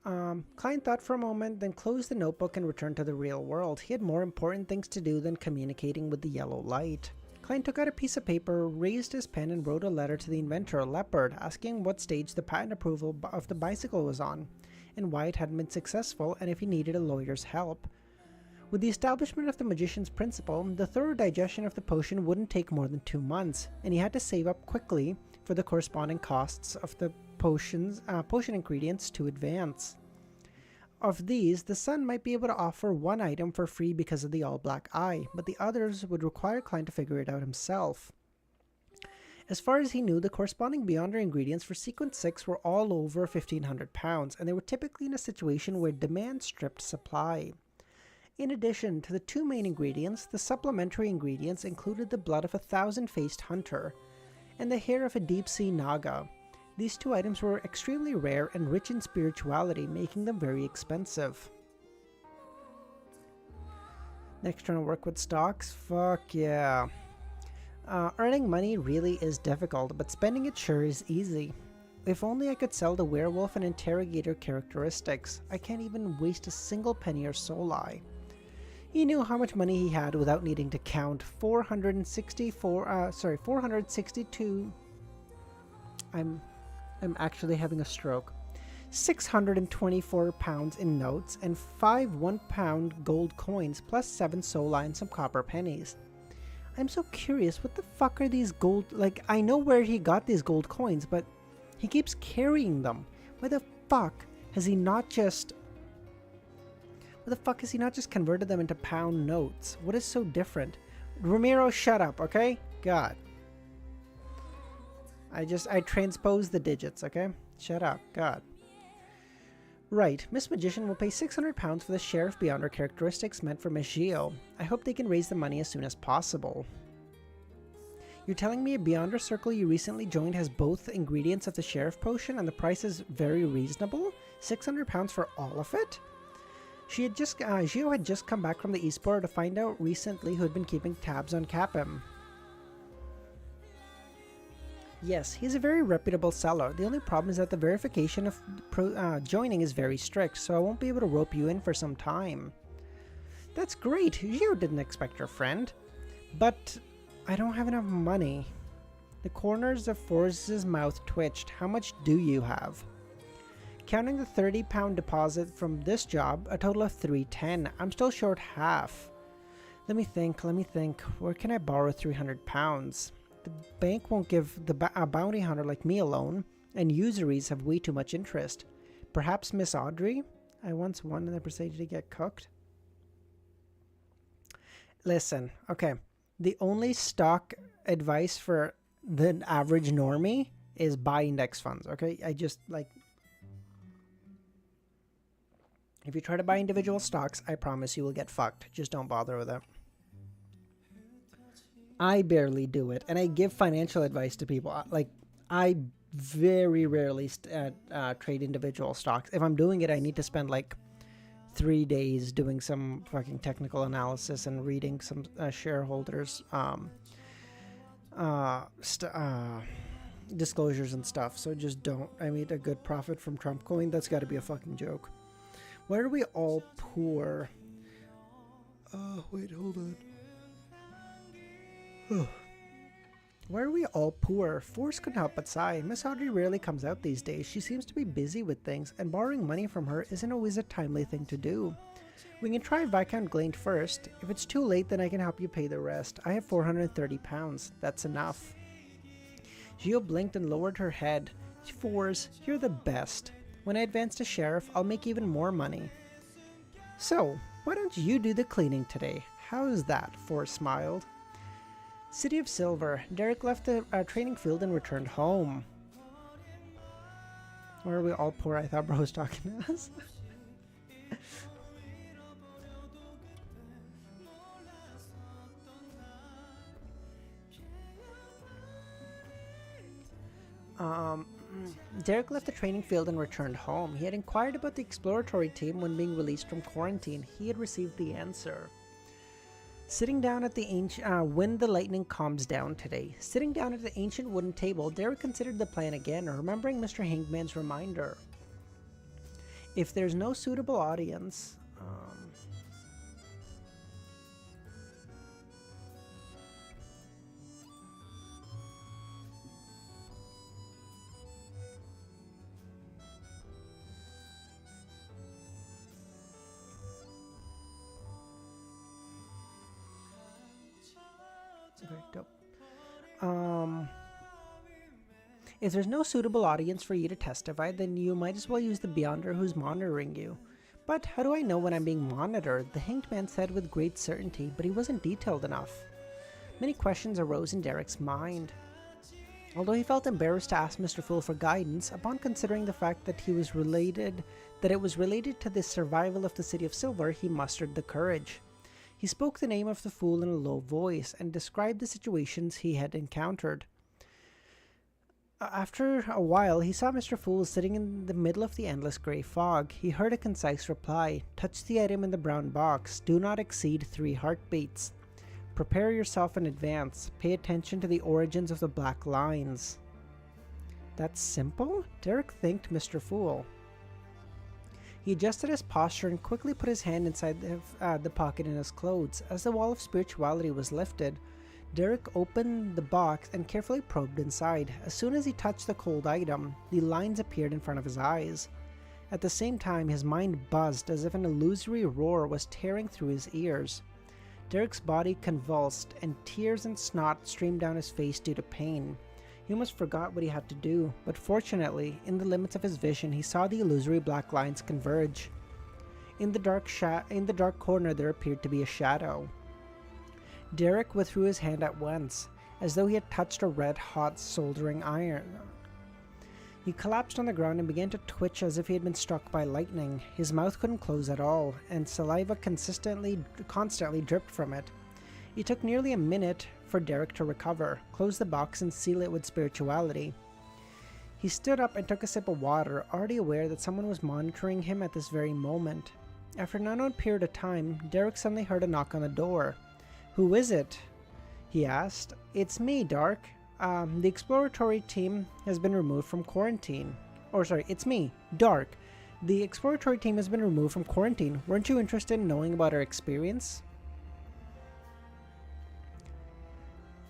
Klein thought for a moment, then closed the notebook and returned to the real world. He had more important things to do than communicating with the yellow light. Klein took out a piece of paper, raised his pen, and wrote a letter to the inventor, Leopard, asking what stage the patent approval of the bicycle was on, and why it hadn't been successful, and if he needed a lawyer's help. With the establishment of the magician's principle, the thorough digestion of the potion wouldn't take more than 2 months, and he had to save up quickly for the corresponding costs of the potion ingredients to advance. Of these, the Sun might be able to offer one item for free because of the all-black eye, but the others would require Klein to figure it out himself. As far as he knew, the corresponding Beyonder ingredients for Sequence 6 were all over 1,500 pounds, and they were typically in a situation where demand stripped supply. In addition to the 2 main ingredients, the supplementary ingredients included the blood of a 1,000-faced hunter and the hair of a deep-sea naga. These 2 items were extremely rare and rich in spirituality, making them very expensive. Next, trying to work with stocks? Fuck yeah. Earning money really is difficult, but spending it sure is easy. If only I could sell the werewolf and interrogator characteristics. I can't even waste a single penny or soli. He knew how much money he had without needing to count. 462... I'm actually having a stroke. 624 pounds in notes and 5 1-pound gold coins plus 7 soli and some copper pennies. I'm so curious, what the fuck are these gold... Like, I know where he got these gold coins, but he keeps carrying them. Why the fuck has he not just... Why the fuck has he not just converted them into pound notes? What is so different? Ramiro, shut up, okay? God. I transposed the digits, okay? Shut up, God. Right, Miss Magician will pay 600 pounds for the Sheriff Beyonder characteristics meant for Miss Gio. I hope they can raise the money as soon as possible. You're telling me a Beyonder circle you recently joined has both ingredients of the Sheriff potion and the price is very reasonable? 600 pounds for all of it? Gio had just come back from the Eastport to find out recently who had been keeping tabs on Capim. Yes, he's a very reputable seller. The only problem is that the verification of joining is very strict, so I won't be able to rope you in for some time. That's great. Gio didn't expect your friend. But I don't have enough money. The corners of Forrest's mouth twitched. How much do you have? Counting the 30-pound deposit from this job, a total of 310. I'm still short half. Let me think. Where can I borrow 300 pounds? The bank won't give a bounty hunter like me a loan, and usuries have way too much interest. Perhaps Miss Audrey? I once won an opportunity to get cooked. Listen, okay. The only stock advice for the average normie is buy index funds, okay? If you try to buy individual stocks, I promise you will get fucked. Just don't bother with it. I barely do it, and I give financial advice to people. Like, I very rarely trade individual stocks. If I'm doing it, I need to spend like 3 days doing some fucking technical analysis and reading some shareholders disclosures and stuff. So just don't. I made a good profit from Trump coin. That's got to be a fucking joke. Why are we all poor? Wait, hold on. Why are we all poor? Force couldn't help but sigh. Miss Audrey rarely comes out these days. She seems to be busy with things, and borrowing money from her isn't always a timely thing to do. We can try Viscount Glaint first. If it's too late, then I can help you pay the rest. I have 430 pounds. That's enough. Gio blinked and lowered her head. Fours, you're the best. When I advance to Sheriff, I'll make even more money. So, why don't you do the cleaning today? How's that? Force smiled. City of Silver. Derrick left the training field and returned home. Why are we all poor? I thought bro was talking to us. Derrick left the training field and returned home. He had inquired about the exploratory team when being released from quarantine. He had received the answer. Sitting down at the ancient, when the lightning calms down today. Sitting down at the ancient wooden table, Derrick considered the plan again, remembering Mr. Hangman's reminder. If there's no suitable audience, okay, dope. Um, if there's no suitable audience for you to testify, then you might as well use the Beyonder who's monitoring you. But how do I know when I'm being monitored? The hanged man said with great certainty, but he wasn't detailed enough. Many questions arose in Derrick's mind. Although he felt embarrassed to ask Mr. Fool for guidance, upon considering the fact that it was related to the survival of the City of Silver, he mustered the courage. He spoke the name of the fool in a low voice and described the situations he had encountered. After a while, he saw Mr. Fool sitting in the middle of the endless grey fog. He heard a concise reply. Touch the item in the brown box. Do not exceed 3 heartbeats. Prepare yourself in advance. Pay attention to the origins of the black lines. That's simple? Derrick thanked Mr. Fool. He adjusted his posture and quickly put his hand inside the pocket in his clothes. As the wall of spirituality was lifted, Derrick opened the box and carefully probed inside. As soon as he touched the cold item, the lines appeared in front of his eyes. At the same time, his mind buzzed as if an illusory roar was tearing through his ears. Derrick's body convulsed, and tears and snot streamed down his face due to pain. He almost forgot what he had to do, but fortunately, in the limits of his vision, he saw the illusory black lines converge. In the dark corner, there appeared to be a shadow. Derrick withdrew his hand at once, as though he had touched a red-hot soldering iron. He collapsed on the ground and began to twitch as if he had been struck by lightning. His mouth couldn't close at all, and saliva constantly dripped from it. It took nearly a minute for Derrick to recover, close the box, and seal it with spirituality. He stood up and took a sip of water, already aware that someone was monitoring him at this very moment. After an unknown period of time, Derrick suddenly heard a knock on the door. "Who is it?" he asked. "It's me, Dark. The exploratory team has been removed from quarantine." It's me, Dark. "The exploratory team has been removed from quarantine. Weren't you interested in knowing about our experience?"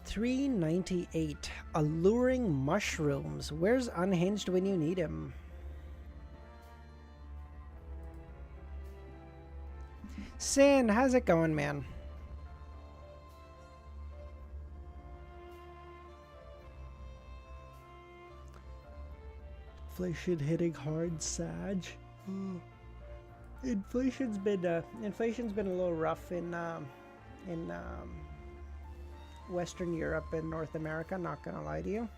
398. Alluring mushrooms. Where's Unhinged when you need him? Sin, how's it going, man? Inflation hitting hard, Sag. Inflation's been a little rough in Western Europe and North America, not gonna lie to you.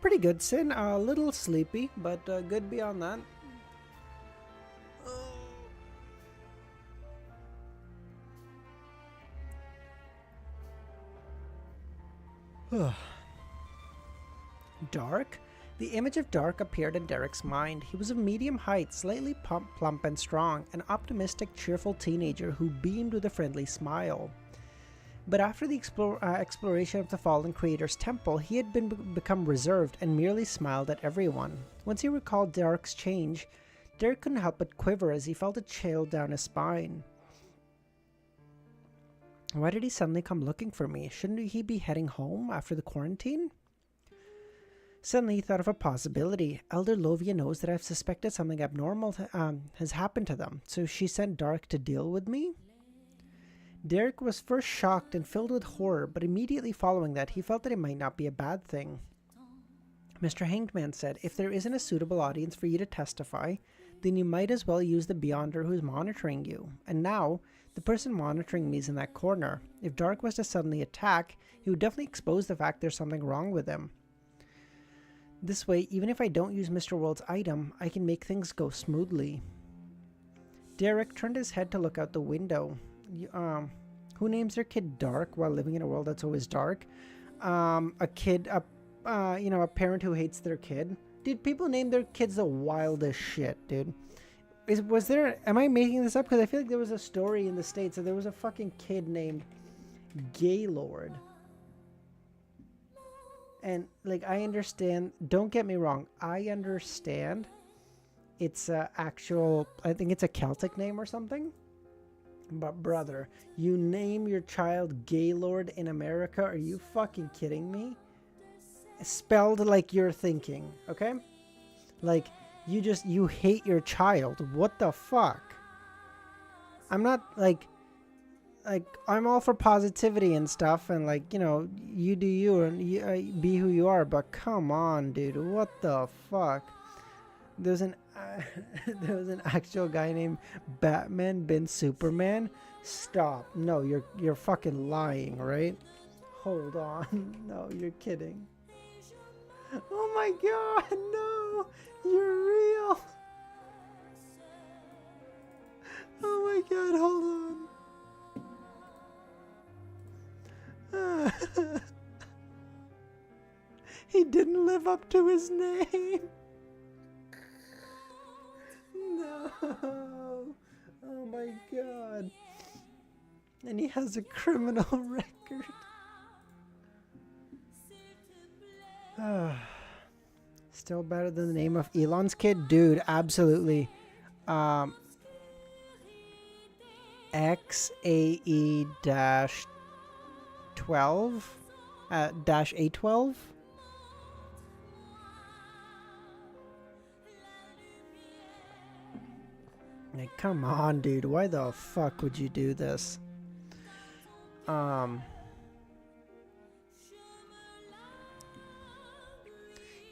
Pretty good, Sin. A little sleepy, but good beyond that. Dark? The image of Dark appeared in Derrick's mind. He was of medium height, slightly plump and strong, an optimistic, cheerful teenager who beamed with a friendly smile. But after the exploration of the fallen creator's temple, he had become reserved and merely smiled at everyone. Once he recalled Dark's change, Derrick couldn't help but quiver as he felt a chill down his spine. Why did he suddenly come looking for me? Shouldn't he be heading home after the quarantine? Suddenly he thought of a possibility. Elder Lovia knows that I've suspected something abnormal has happened to them, so she sent Dark to deal with me? Derrick was first shocked and filled with horror, but immediately following that, he felt that it might not be a bad thing. Mr. Hangman said, "If there isn't a suitable audience for you to testify, then you might as well use the Beyonder who's monitoring you. And now, the person monitoring me is in that corner. If Dark was to suddenly attack, he would definitely expose the fact there's something wrong with him. This way, even if I don't use Mr. World's item, I can make things go smoothly." Derrick turned his head to look out the window. Who names their kid Dark while living in a world that's always dark? A a parent who hates their kid. Dude, people name their kids the wildest shit, dude. Am I making this up? Because I feel like there was a story in the States that there was a fucking kid named Gaylord. And, like, I understand, don't get me wrong, I understand it's I think it's a Celtic name or something. But, brother, you name your child Gaylord in America? Are you fucking kidding me? Spelled like you're thinking, okay? Like, you hate your child. What the fuck? I'm not, like, I'm all for positivity and stuff, and, like, you do you, and you, be who you are, but come on, dude. What the fuck? There's an actual guy named Batman bin Superman. Stop. No, you're fucking lying, right? Hold on. No, you're kidding. Oh my god, no! You're real! Oh my god, hold on. He didn't live up to his name. No. Oh my god. And he has a criminal record. Still better than the name of Elon's kid? Dude, absolutely. XAE-12 dash A12. Like, come on, dude. Why the fuck would you do this?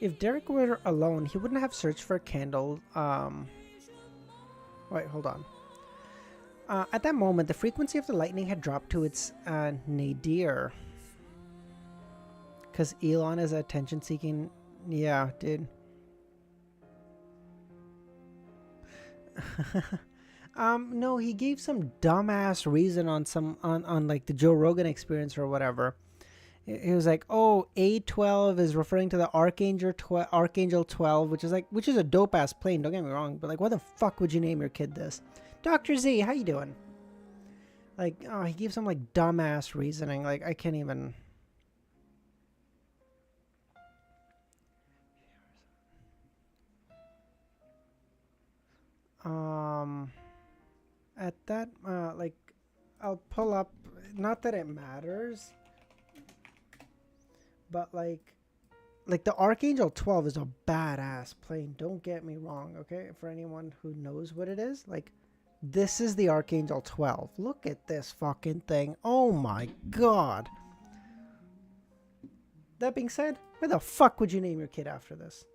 If Derrick were alone, he wouldn't have searched for a candle. Wait, hold on. At that moment, the frequency of the lightning had dropped to its nadir. Because Elon is attention-seeking. Yeah, dude. No, he gave some dumbass reason on like the Joe Rogan Experience or whatever. He was like, "Oh, A12 is referring to the Archangel 12, which is a dope ass plane. Don't get me wrong, but like, why the fuck would you name your kid this?" Dr. Z, how you doing? Like, oh, he gave some like dumbass reasoning. Like, I can't even. At that, like, I'll pull up. Not that it matters. But, like the Archangel 12 is a badass plane. Don't get me wrong, okay? For anyone who knows what it is, like, this is the Archangel 12. Look at this fucking thing. Oh my god. That being said, where the fuck would you name your kid after this?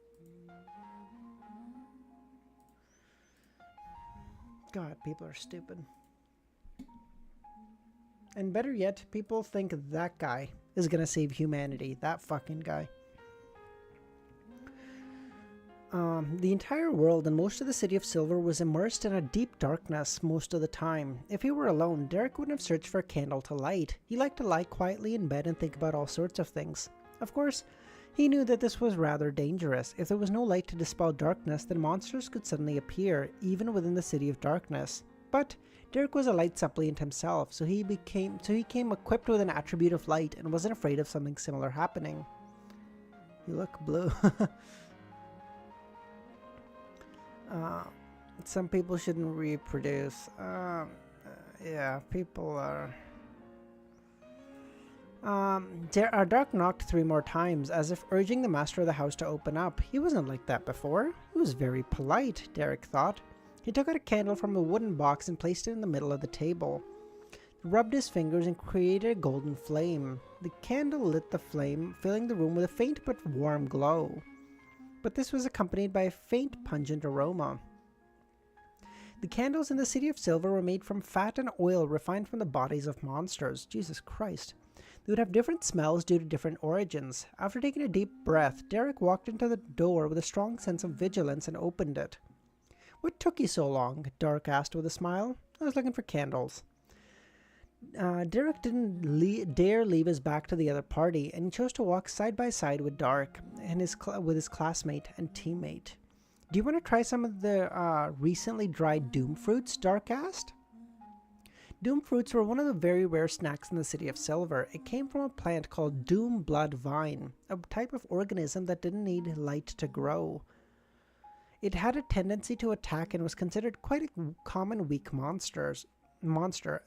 God, people are stupid. And better yet, people think that guy is gonna save humanity. That fucking guy. The entire world and most of the city of Silver was immersed in a deep darkness most of the time. If he were alone, Derrick wouldn't have searched for a candle to light. He liked to lie quietly in bed and think about all sorts of things. Of course, he knew that this was rather dangerous. If there was no light to dispel darkness, then monsters could suddenly appear, even within the city of darkness. But Derrick was a light suppliant himself, so he came equipped with an attribute of light and wasn't afraid of something similar happening. You look blue. Some people shouldn't reproduce. Yeah, people are. Dark knocked 3 more times, as if urging the master of the house to open up. He wasn't like that before. He was very polite, Derrick thought. He took out a candle from a wooden box and placed it in the middle of the table. He rubbed his fingers and created a golden flame. The candle lit the flame, filling the room with a faint but warm glow. But this was accompanied by a faint, pungent aroma. The candles in the City of Silver were made from fat and oil refined from the bodies of monsters. Jesus Christ. They would have different smells due to different origins. After taking a deep breath, Derrick walked into the door with a strong sense of vigilance and opened it. "What took you so long?" Derrick asked with a smile. "I was looking for candles." Derrick didn't dare leave his back to the other party, and he chose to walk side by side with Dark and with his classmate and teammate. Do you want to try some of the recently dried doom fruits? Dark asked. Doom fruits were one of the very rare snacks in the city of Silver. It came from a plant called doom blood vine, a type of organism that didn't need light to grow. It had a tendency to attack and was considered quite a common weak monster.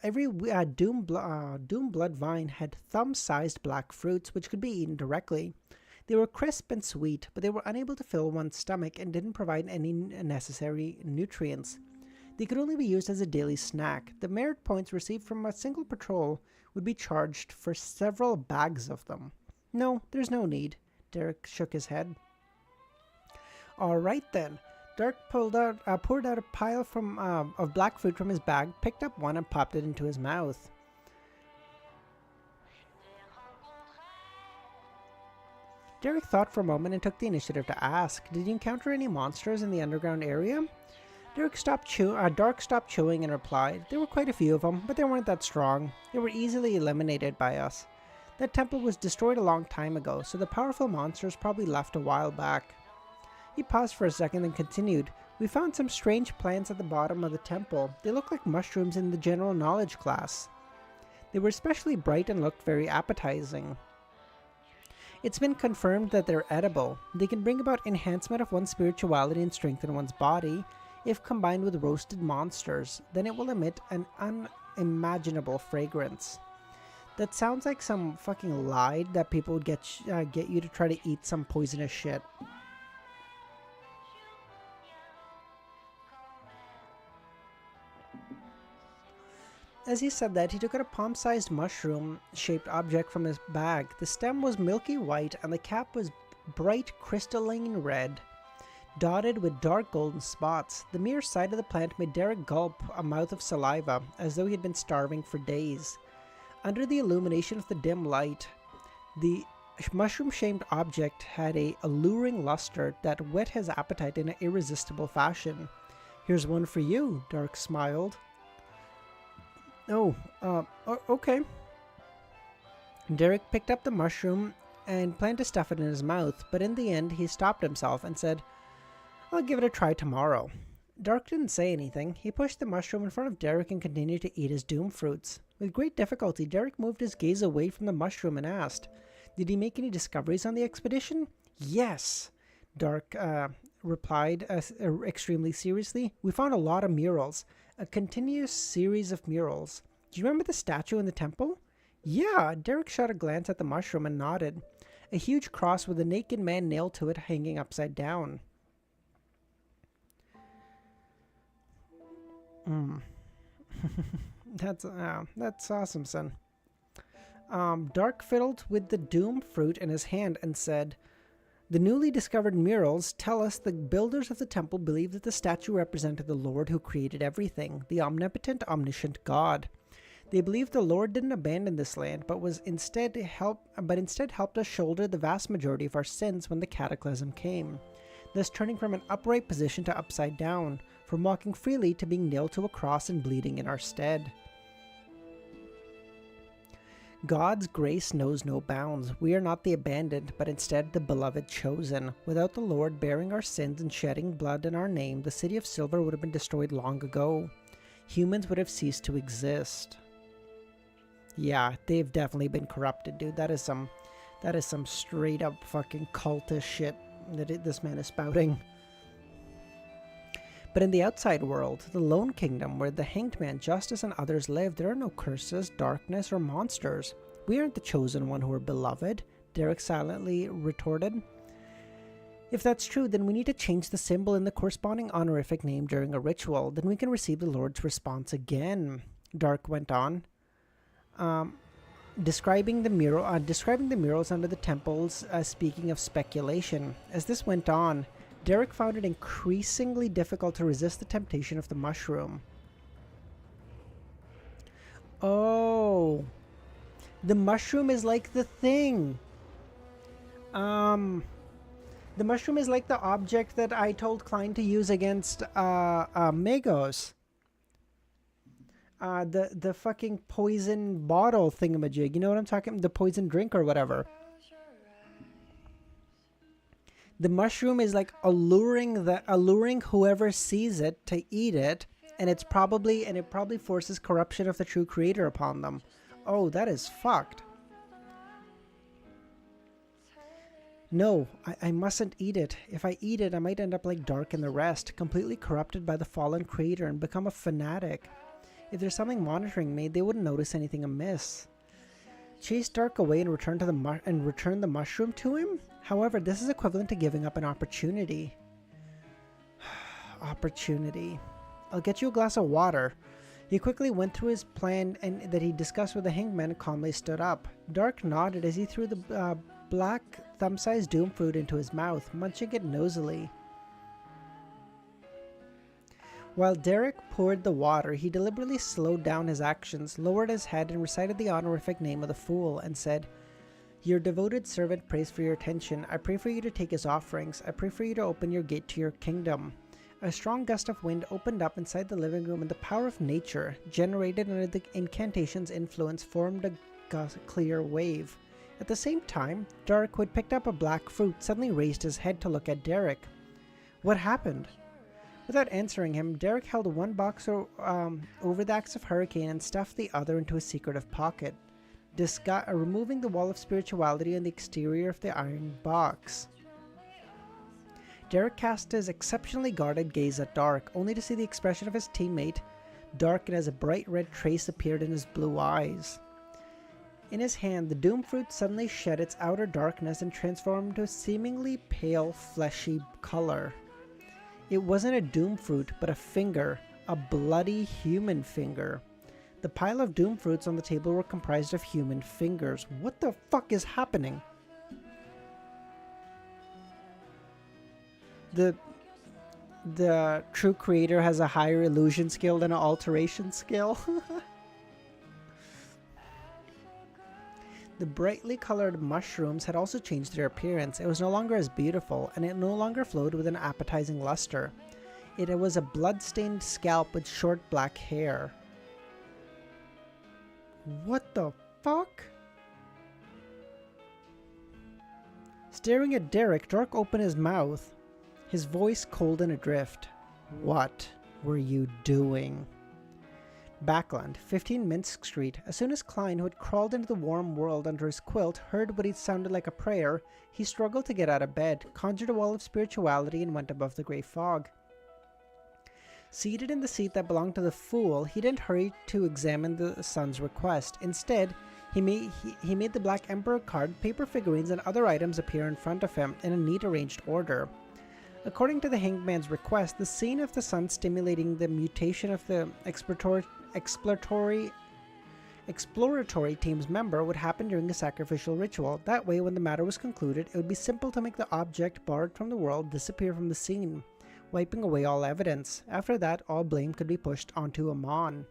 Every doom blood vine had thumb-sized black fruits which could be eaten directly. They were crisp and sweet, but they were unable to fill one's stomach and didn't provide any necessary nutrients. They could only be used as a daily snack. The merit points received from a single patrol would be charged for several bags of them. No, there's no need. Derrick shook his head. All right then. Dark poured out a pile of black fruit from his bag, picked up one, and popped it into his mouth. Derrick thought for a moment and took the initiative to ask, "Did you encounter any monsters in the underground area?" Dark stopped chewing and replied, "There were quite a few of them, but they weren't that strong. They were easily eliminated by us. That temple was destroyed a long time ago, so the powerful monsters probably left a while back." He paused for a second and continued, "We found some strange plants at the bottom of the temple. They looked like mushrooms in the general knowledge class. They were especially bright and looked very appetizing. It's been confirmed that they're edible. They can bring about enhancement of one's spirituality and strengthen one's body. If combined with roasted monsters, then it will emit an unimaginable fragrance." That sounds like some fucking lie that people would get you to try to eat some poisonous shit. As he said that, he took out a palm-sized mushroom-shaped object from his bag. The stem was milky white, and the cap was bright crystalline red, dotted with dark golden spots. The mere sight of the plant made Derrick gulp a mouth of saliva, as though he had been starving for days. Under the illumination of the dim light, the mushroom-shaped object had an alluring luster that whet his appetite in an irresistible fashion. "Here's one for you," Dark smiled. Okay. Derrick picked up the mushroom and planned to stuff it in his mouth, but in the end he stopped himself and said, "I'll give it a try tomorrow." Dark didn't say anything. He pushed the mushroom in front of Derrick and continued to eat his doom fruits. With great difficulty, Derrick moved his gaze away from the mushroom and asked, "Did he make any discoveries on the expedition?" "Yes," Dark replied extremely seriously. "We found a lot of murals. A continuous series of murals. Do you remember the statue in the temple?" "Yeah," Derrick shot a glance at the mushroom and nodded. A huge cross with a naked man nailed to it hanging upside down. That's awesome, son. Dark fiddled with the doom fruit in his hand and said, "The newly discovered murals tell us the builders of the temple believed that the statue represented the Lord who created everything, the omnipotent, omniscient God. They believed the Lord didn't abandon this land, but instead helped us shoulder the vast majority of our sins when the cataclysm came, thus turning from an upright position to upside down, from walking freely to being nailed to a cross and bleeding in our stead. God's grace knows no bounds. We are not the abandoned, but instead the beloved chosen. Without the Lord bearing our sins and shedding blood in our name, the city of Silver would have been destroyed long ago. Humans would have ceased to exist." Yeah, they've definitely been corrupted, dude. That is some straight up fucking cultist shit that this man is spouting. But in the outside world, the Lone Kingdom, where the Hanged Man, Justice, and others live, there are no curses, darkness, or monsters. We aren't the chosen one who are beloved, Derrick silently retorted. If that's true, then we need to change the symbol in the corresponding honorific name during a ritual. Then we can receive the Lord's response again, Dark went on. Describing the murals under the temples, speaking of speculation. As this went on, Derrick found it increasingly difficult to resist the temptation of the mushroom. Oh, the mushroom is like the thing. The mushroom is like the object that I told Klein to use against Magos. The fucking poison bottle thingamajig. You know what I'm talking? The poison drink or whatever. The mushroom is like alluring whoever sees it to eat it, and it probably forces corruption of the true creator upon them. Oh, that is fucked. No, I mustn't eat it. If I eat it, I might end up like Dark and the rest, completely corrupted by the fallen creator and become a fanatic. If there's something monitoring me, they wouldn't notice anything amiss. Chase Dark away and return the mushroom to him? However, this is equivalent to giving up an opportunity. Opportunity. I'll get you a glass of water. He quickly went through his plan and that he discussed with the hangman and calmly stood up. Dark nodded as he threw the black thumb-sized doom fruit into his mouth, munching it nosily. While Derrick poured the water, he deliberately slowed down his actions, lowered his head, and recited the honorific name of the fool, and said, "Your devoted servant prays for your attention. I pray for you to take his offerings. I pray for you to open your gate to your kingdom." A strong gust of wind opened up inside the living room, and the power of nature, generated under the incantation's influence, formed a clear wave. At the same time, Dark, who had picked up a black fruit, suddenly raised his head to look at Derrick. What happened? Without answering him, Derrick held one box over the axe of Hurricane and stuffed the other into a secretive pocket, removing the wall of spirituality on the exterior of the iron box. Derrick cast his exceptionally guarded gaze at Dark, only to see the expression of his teammate darken as a bright red trace appeared in his blue eyes. In his hand, the doom fruit suddenly shed its outer darkness and transformed into a seemingly pale, fleshy color. It wasn't a doom fruit, but a finger, a bloody human finger. The pile of doom fruits on the table were comprised of human fingers. What the fuck is happening? The true creator has a higher illusion skill than an alteration skill. The brightly colored mushrooms had also changed their appearance. It was no longer as beautiful, and it no longer flowed with an appetizing luster. It was a blood-stained scalp with short black hair. What the fuck? Staring at Derrick, Dark opened his mouth, his voice cold and adrift. What were you doing? Backland, 15 Minsk Street. As soon as Klein, who had crawled into the warm world under his quilt, heard what he sounded like a prayer, he struggled to get out of bed, conjured a wall of spirituality, and went above the grey fog. Seated in the seat that belonged to the fool, he didn't hurry to examine the son's request. Instead, he made the Black Emperor card, paper figurines, and other items appear in front of him in a neat arranged order. According to the hangman's request, the scene of the sun stimulating the mutation of the exploratory team's member would happen during a sacrificial ritual. That way, when the matter was concluded, it would be simple to make the object borrowed from the world disappear from the scene, wiping away all evidence. After that, all blame could be pushed onto Amon.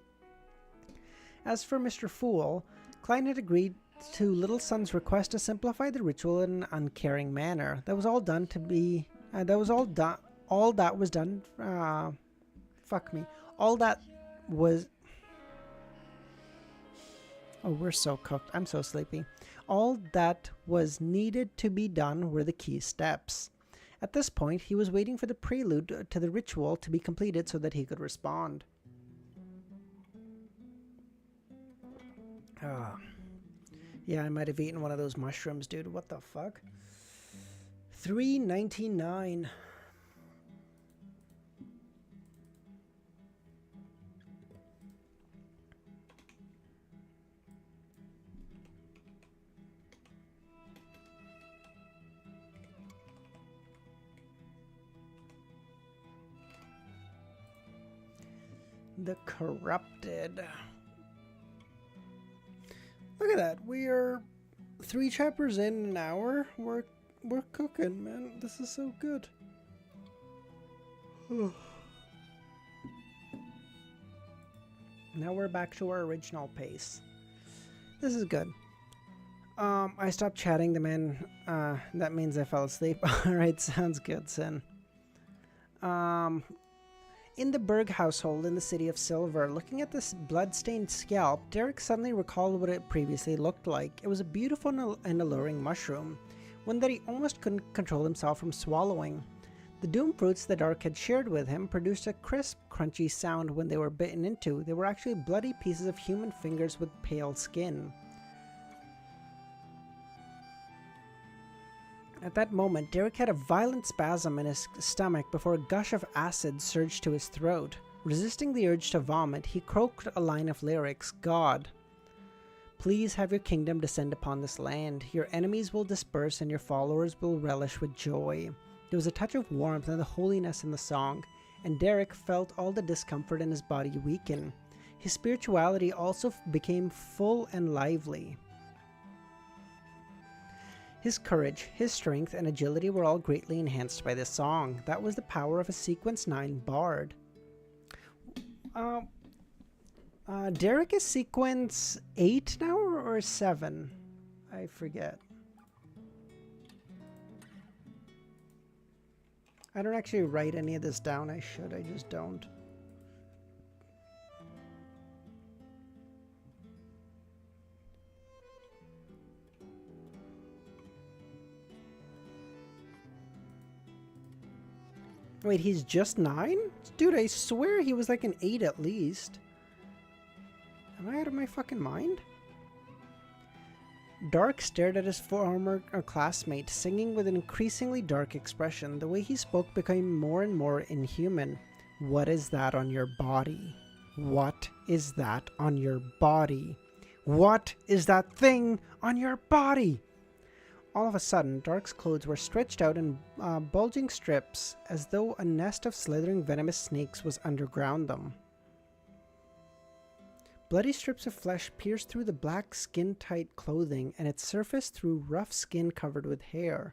As for Mr. Fool, Klein had agreed to Little Son's request to simplify the ritual in an uncaring manner. That was all done to be... All that was Oh, we're so cooked. I'm so sleepy. All that was needed to be done were the key steps. At this point, he was waiting for the prelude to the ritual to be completed so that he could respond. Yeah, I might have eaten one of those mushrooms, dude. What the fuck? $3.99. The Corrupted. Look at that. We are 3 chapters in an hour. We're cooking, man. This is so good. Now we're back to our original pace. This is good. I stopped chatting the man. That means I fell asleep. Alright, sounds good, Sin. In the Berg household in the City of Silver, looking at this blood-stained scalp, Derrick suddenly recalled what it previously looked like. It was a beautiful and alluring mushroom, one that he almost couldn't control himself from swallowing. The doom fruits the Dark had shared with him produced a crisp, crunchy sound when they were bitten into. They were actually bloody pieces of human fingers with pale skin. At that moment, Derrick had a violent spasm in his stomach before a gush of acid surged to his throat. Resisting the urge to vomit, he croaked a line of lyrics. God, please have your kingdom descend upon this land. Your enemies will disperse and your followers will relish with joy. There was a touch of warmth and the holiness in the song, and Derrick felt all the discomfort in his body weaken. His spirituality also became full and lively. His courage, his strength, and agility were all greatly enhanced by this song. That was the power of a Sequence 9 bard. Derrick is Sequence 8 now or 7? I forget. I don't actually write any of this down. I should, I just don't. Wait, he's just 9? Dude, I swear he was like an 8 at least. Am I out of my fucking mind? Dark stared at his former classmate, singing with an increasingly dark expression. The way he spoke became more and more inhuman. What is that on your body? What is that on your body? What is that thing on your body? All of a sudden, Dark's clothes were stretched out in bulging strips, as though a nest of slithering venomous snakes was underground them. Bloody strips of flesh pierced through the black skin-tight clothing, and it surfaced through rough skin covered with hair.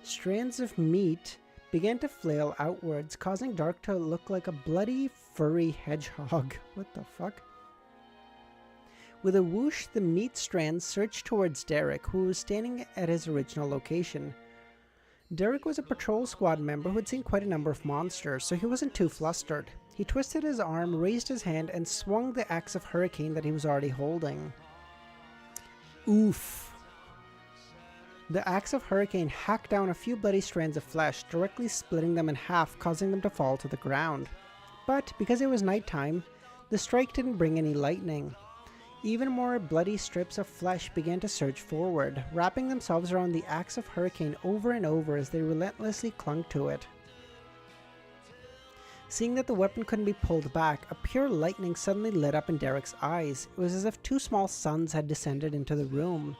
Strands of meat began to flail outwards, causing Dark to look like a bloody, furry hedgehog. What the fuck? With a whoosh, the meat strands surged towards Derrick, who was standing at his original location. Derrick was a patrol squad member who had seen quite a number of monsters, so he wasn't too flustered. He twisted his arm, raised his hand, and swung the axe of hurricane that he was already holding. Oof. The axe of hurricane hacked down a few bloody strands of flesh, directly splitting them in half, causing them to fall to the ground. But because it was nighttime, the strike didn't bring any lightning. Even more bloody strips of flesh began to surge forward, wrapping themselves around the axe of hurricane over and over as they relentlessly clung to it. Seeing that the weapon couldn't be pulled back, a pure lightning suddenly lit up in Derrick's eyes. It was as if 2 small suns had descended into the room,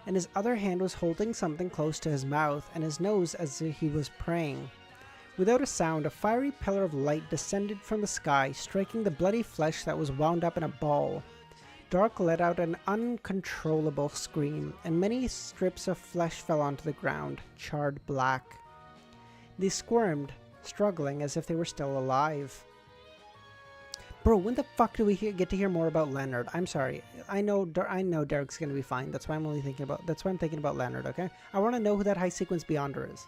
and his other hand was holding something close to his mouth and his nose as if he was praying. Without a sound, a fiery pillar of light descended from the sky, striking the bloody flesh that was wound up in a ball. Dark let out an uncontrollable scream, and many strips of flesh fell onto the ground, charred black. They squirmed, struggling as if they were still alive. Bro, when the fuck do we get to hear more about Leonard? I'm sorry. I know Derrick's gonna be fine. That's why I'm thinking about Leonard, okay? I want to know who that high sequence beyonder is.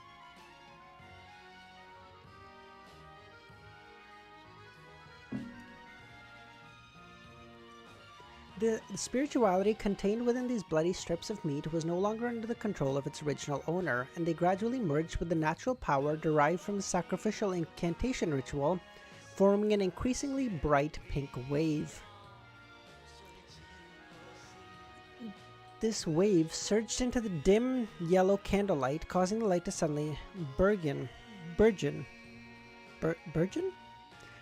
The spirituality contained within these bloody strips of meat was no longer under the control of its original owner, and they gradually merged with the natural power derived from the sacrificial incantation ritual, forming an increasingly bright pink wave. This wave surged into the dim yellow candlelight, causing the light to suddenly burgeon?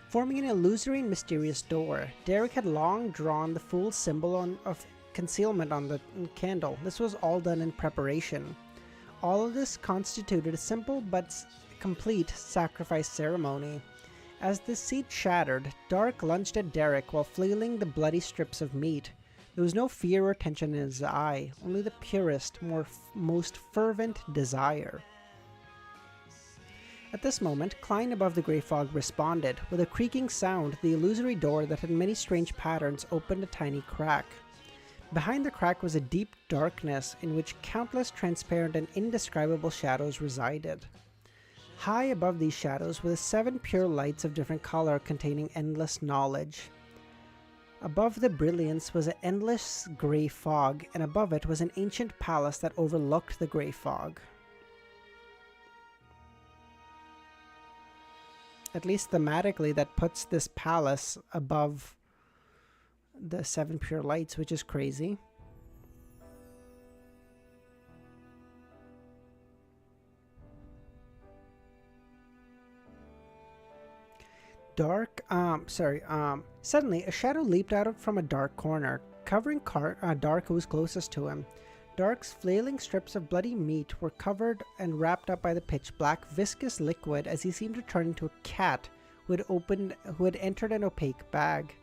Forming an illusory and mysterious door. Derrick had long drawn the fool's symbol of concealment on the candle. This was all done in preparation. All of this constituted a simple but complete sacrifice ceremony. As the seed shattered, Dark lunged at Derrick while flailing the bloody strips of meat. There was no fear or tension in his eye, only the purest, most fervent desire. At this moment, Klein above the grey fog responded. With a creaking sound, the illusory door that had many strange patterns opened a tiny crack. Behind the crack was a deep darkness in which countless transparent and indescribable shadows resided. High above these shadows were the 7 pure lights of different color containing endless knowledge. Above the brilliance was an endless grey fog, and above it was an ancient palace that overlooked the grey fog. At least thematically, that puts this palace above the 7 pure lights, which is crazy. Suddenly, a shadow leaped out from a dark corner, covering Dark, who was closest to him. Dark's flailing strips of bloody meat were covered and wrapped up by the pitch-black, viscous liquid as he seemed to turn into a cat who had entered an opaque bag.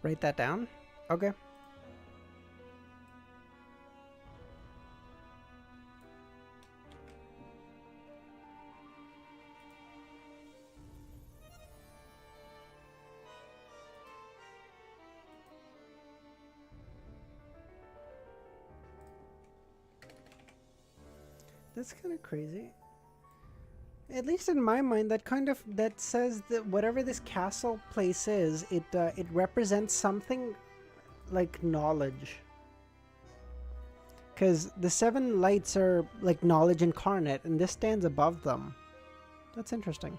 Write that down? Okay. That's kind of crazy. At least in my mind, that says that whatever this castle place is, it represents something like knowledge. Because the 7 lights are like knowledge incarnate, and this stands above them. That's interesting.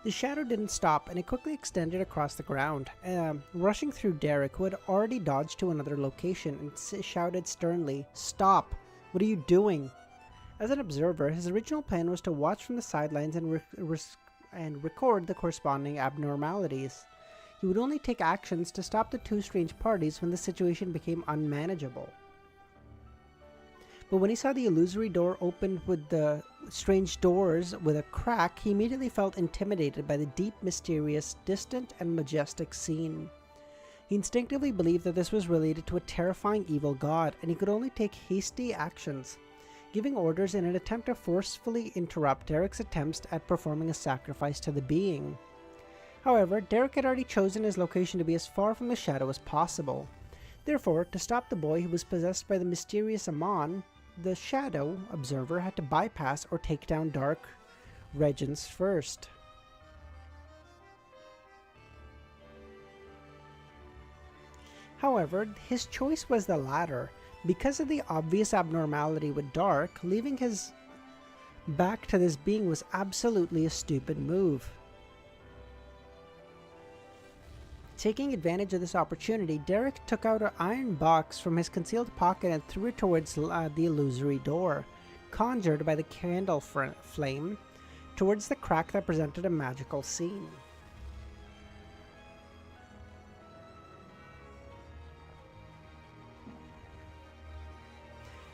The shadow didn't stop, and it quickly extended across the ground, rushing through Derrick, who had already dodged to another location, and shouted sternly, "Stop! What are you doing?" As an observer, his original plan was to watch from the sidelines and record the corresponding abnormalities. He would only take actions to stop the 2 strange parties when the situation became unmanageable. But when he saw the illusory door opened with the strange doors with a crack, he immediately felt intimidated by the deep, mysterious, distant, and majestic scene. He instinctively believed that this was related to a terrifying evil god, and he could only take hasty actions, giving orders in an attempt to forcefully interrupt Derrick's attempts at performing a sacrifice to the being. However, Derrick had already chosen his location to be as far from the shadow as possible. Therefore, to stop the boy who was possessed by the mysterious Amon, the shadow observer had to bypass or take down Dark Regents first. However, his choice was the latter. Because of the obvious abnormality with Dark, leaving his back to this being was absolutely a stupid move. Taking advantage of this opportunity, Derrick took out an iron box from his concealed pocket and threw it towards the illusory door, conjured by the candle flame, towards the crack that presented a magical scene.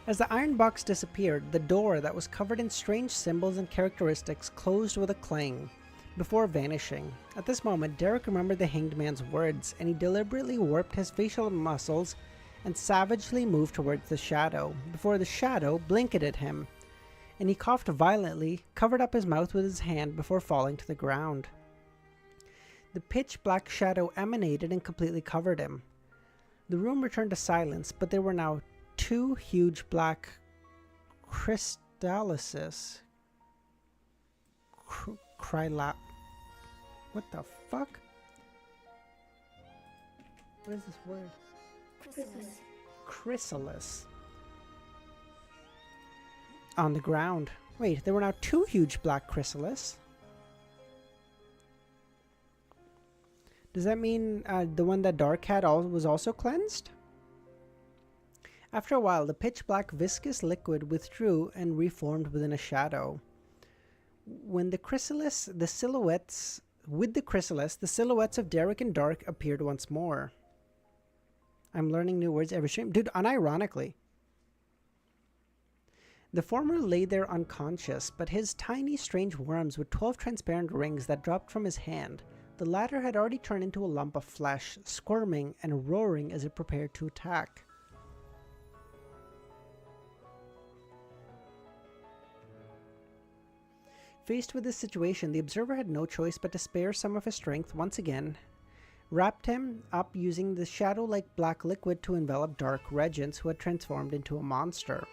As the iron box disappeared, the door that was covered in strange symbols and characteristics closed with a clang, before vanishing. At this moment, Derrick remembered the hanged man's words, and he deliberately warped his facial muscles and savagely moved towards the shadow, before the shadow blinked at him, and he coughed violently, covered up his mouth with his hand before falling to the ground. The pitch-black shadow emanated and completely covered him. The room returned to silence, but there were now 2 huge black crystallises. What the fuck? What is this word? Chrysalis. On the ground. Wait, there were now 2 huge black chrysalis. Does that mean the one that Dark had was also cleansed? After a while, the pitch-black viscous liquid withdrew and reformed within a shadow. The silhouettes of Derrick and Dark appeared once more. I'm learning new words every stream. Dude, unironically. The former lay there unconscious, but his tiny, strange worms with 12 transparent rings that dropped from his hand. The latter had already turned into a lump of flesh, squirming and roaring as it prepared to attack. Faced with this situation, the observer had no choice but to spare some of his strength once again, wrapped him up using the shadow-like black liquid to envelop Dark Regents, who had transformed into a monster.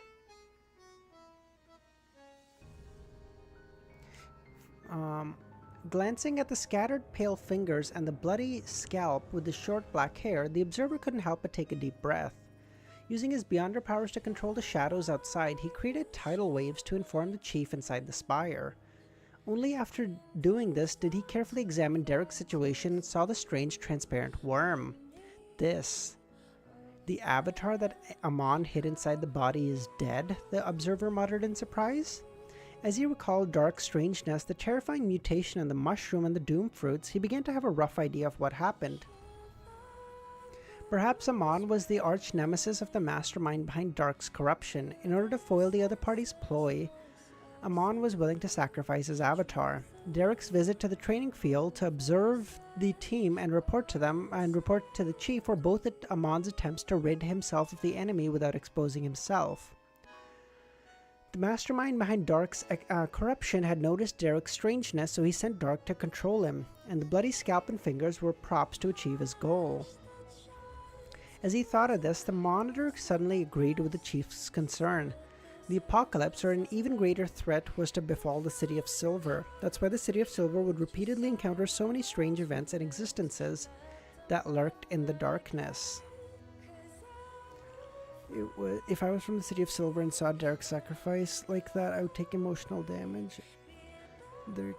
Glancing at the scattered pale fingers and the bloody scalp with the short black hair, the observer couldn't help but take a deep breath. Using his Beyonder powers to control the shadows outside, he created tidal waves to inform the chief inside the spire. Only after doing this did he carefully examine Derrick's situation and saw the strange transparent worm. This. The avatar that Amon hid inside the body is dead, the observer muttered in surprise. As he recalled Dark's strangeness, the terrifying mutation in the mushroom and the doom fruits, he began to have a rough idea of what happened. Perhaps Amon was the arch nemesis of the mastermind behind Dark's corruption. In order to foil the other party's ploy, Amon was willing to sacrifice his avatar. Derrick's visit to the training field to observe the team and report to the chief were both Amon's attempts to rid himself of the enemy without exposing himself. The mastermind behind Dark's corruption had noticed Derrick's strangeness, so he sent Dark to control him, and the bloody scalp and fingers were props to achieve his goal. As he thought of this, the Monitor suddenly agreed with the chief's concern. The apocalypse, or an even greater threat, was to befall the City of Silver. That's why the City of Silver would repeatedly encounter so many strange events and existences that lurked in the darkness. If I was from the City of Silver and saw Derrick sacrifice like that, I would take emotional damage. Their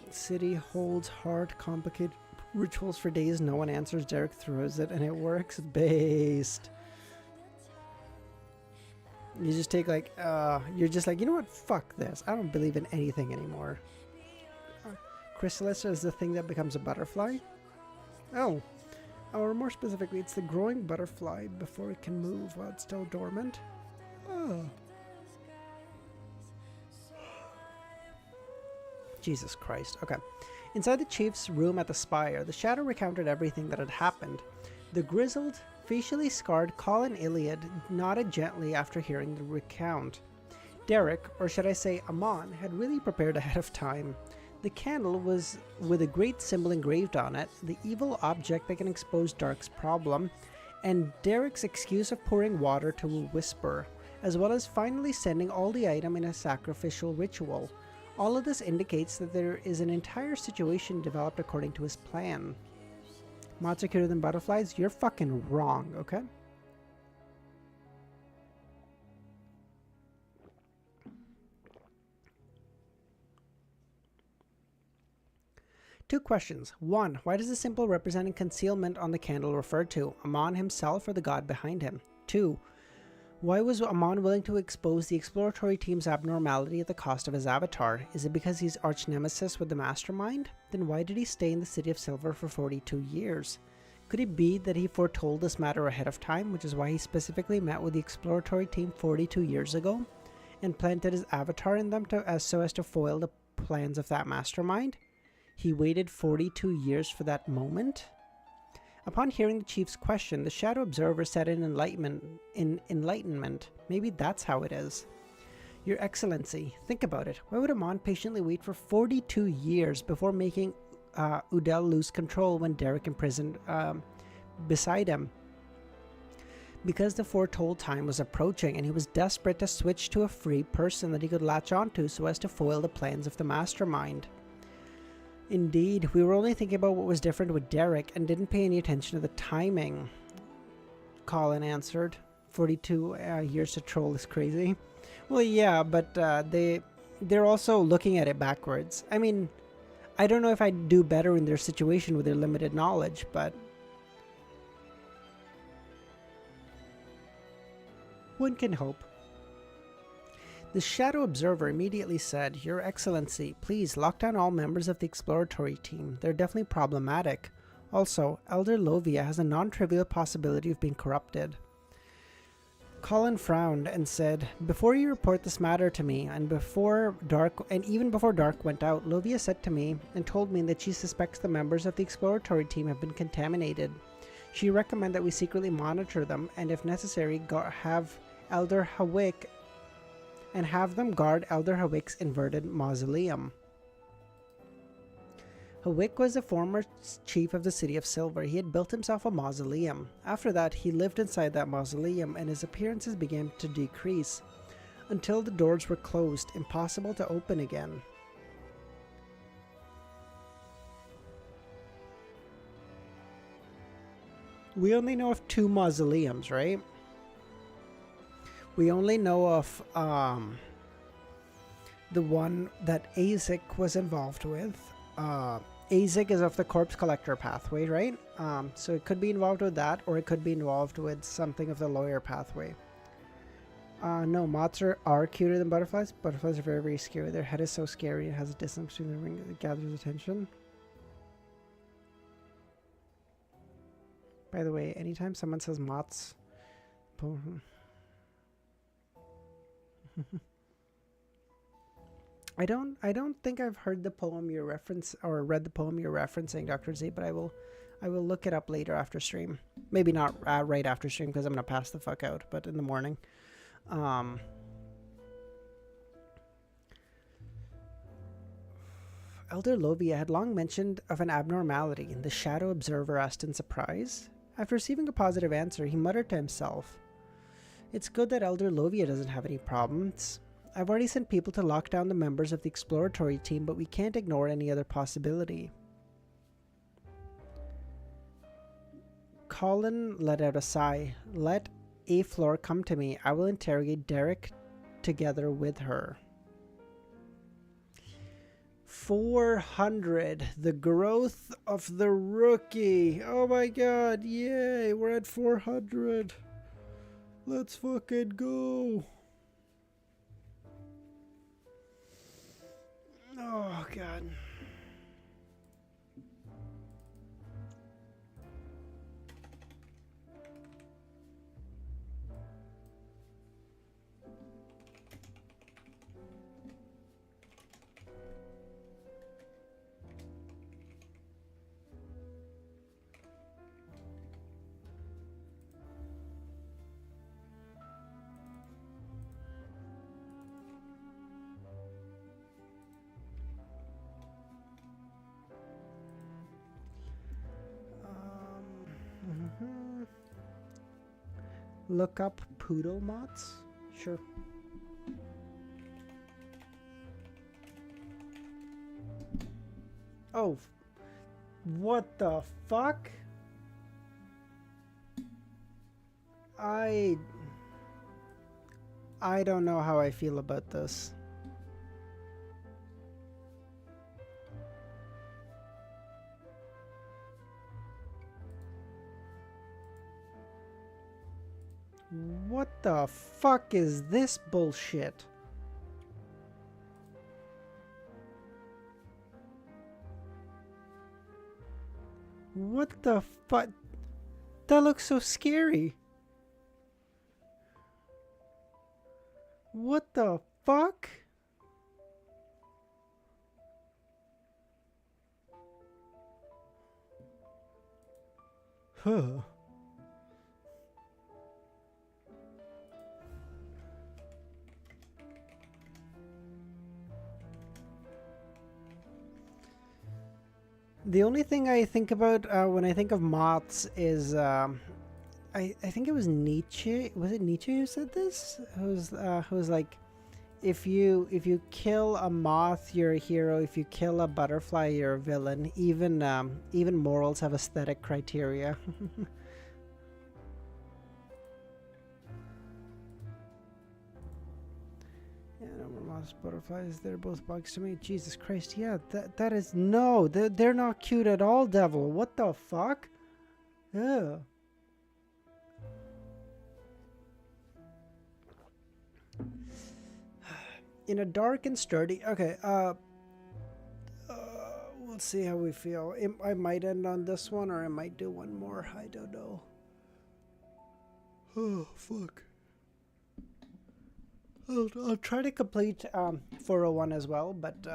city holds hard, complicated rituals for days. No one answers. Derrick throws it, and it works. Based. You just take you're just like, you know what? Fuck this. I don't believe in anything anymore. Chrysalis is the thing that becomes a butterfly. Oh. Or more specifically, it's the growing butterfly before it can move while it's still dormant. Oh. Jesus Christ. Okay. Inside the chief's room at the spire, the shadow recounted everything that had happened. The grizzled, facially scarred Colin Iliad nodded gently after hearing the recount. Derrick, or should I say Amon, had really prepared ahead of time. The candle was with a great symbol engraved on it, the evil object that can expose Dark's problem, and Derrick's excuse of pouring water to a whisper, as well as finally sending all the item in a sacrificial ritual. All of this indicates that there is an entire situation developed according to his plan. Mods are cuter than butterflies? You're fucking wrong, okay? Two questions. One, why does the symbol representing concealment on the candle refer to Amon himself or the god behind him? Two, why was Amon willing to expose the exploratory team's abnormality at the cost of his avatar? Is it because he's arch nemesis with the mastermind? Then why did he stay in the City of Silver for 42 years? Could it be that he foretold this matter ahead of time, which is why he specifically met with the exploratory team 42 years ago and planted his avatar in them so as to foil the plans of that mastermind? He waited 42 years for that moment? Upon hearing the chief's question, the shadow observer said in enlightenment, maybe that's how it is. Your Excellency, think about it. Why would Amon patiently wait for 42 years before making Udell lose control when Derrick imprisoned beside him? Because the foretold time was approaching and he was desperate to switch to a free person that he could latch onto so as to foil the plans of the mastermind. Indeed, we were only thinking about what was different with Derrick and didn't pay any attention to the timing, Colin answered. 42 years to troll is crazy. Well, yeah, but they're also looking at it backwards. I mean, I don't know if I'd do better in their situation with their limited knowledge, but one can hope. The Shadow Observer immediately said, Your Excellency, please lock down all members of the exploratory team. They're definitely problematic. Also, Elder Lovia has a non-trivial possibility of being corrupted. Colin frowned and said, Before you report this matter to me, and even before Dark went out, Lovia said to me and told me that she suspects the members of the exploratory team have been contaminated. She recommended that we secretly monitor them, and if necessary, have Elder Hawick and have them guard Elder Hawick's inverted mausoleum. Hawick was the former chief of the City of Silver. He had built himself a mausoleum. After that, he lived inside that mausoleum, and his appearances began to decrease, until the doors were closed, impossible to open again. We only know of 2 mausoleums, right? We only know of the one that Azek was involved with. Azek is of the Corpse Collector pathway, right? So it could be involved with that, or it could be involved with something of the lawyer pathway. No, moths are cuter than butterflies. Butterflies are very, very scary. Their head is so scary. It has a distance between the ring that gathers attention. By the way, anytime someone says moths... I don't think I've heard the poem you're read the poem you're referencing, Dr. Z, but I will look it up later after stream. Maybe not right after stream, because I'm gonna pass the fuck out, but in the morning. Elder Lovia had long mentioned of an abnormality, and the Shadow Observer asked in surprise. After receiving a positive answer, he muttered to himself, "It's good that Elder Lovia doesn't have any problems. I've already sent people to lock down the members of the exploratory team, but we can't ignore any other possibility." Colin let out a sigh. "Let Aflor come to me. I will interrogate Derrick together with her." 400. The growth of the rookie. Oh my god. Yay. We're at 400. Let's fucking go. Oh god. Look up poodle moths? Sure. Oh. What the fuck? I don't know how I feel about this. What the fuck is this bullshit? What the fuck? That looks so scary. What the fuck? Huh. The only thing I think about when I think of moths is I think it was Nietzsche. Was it Nietzsche who said this? Who was like, if you kill a moth, you're a hero. If you kill a butterfly, you're a villain. Even morals have aesthetic criteria. Yeah, no more moths, butterflies. They're both bugs to me. Jesus Christ. Yeah, that is no. They're not cute at all, Devil. What the fuck? Ugh. In a dark and sturdy... Okay, we'll see how we feel. I might end on this one, or I might do one more. I don't know. Oh, fuck. I'll try to complete 401 as well, but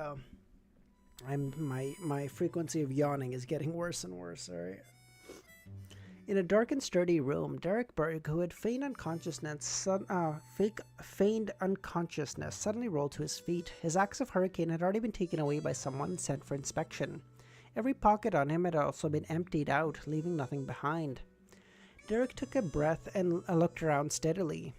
my frequency of yawning is getting worse and worse, alright? In a dark and sturdy room, Derrick Berg, who had feigned unconsciousness, suddenly rolled to his feet. His axe of hurricane had already been taken away by someone sent for inspection. Every pocket on him had also been emptied out, leaving nothing behind. Derrick took a breath and looked around steadily.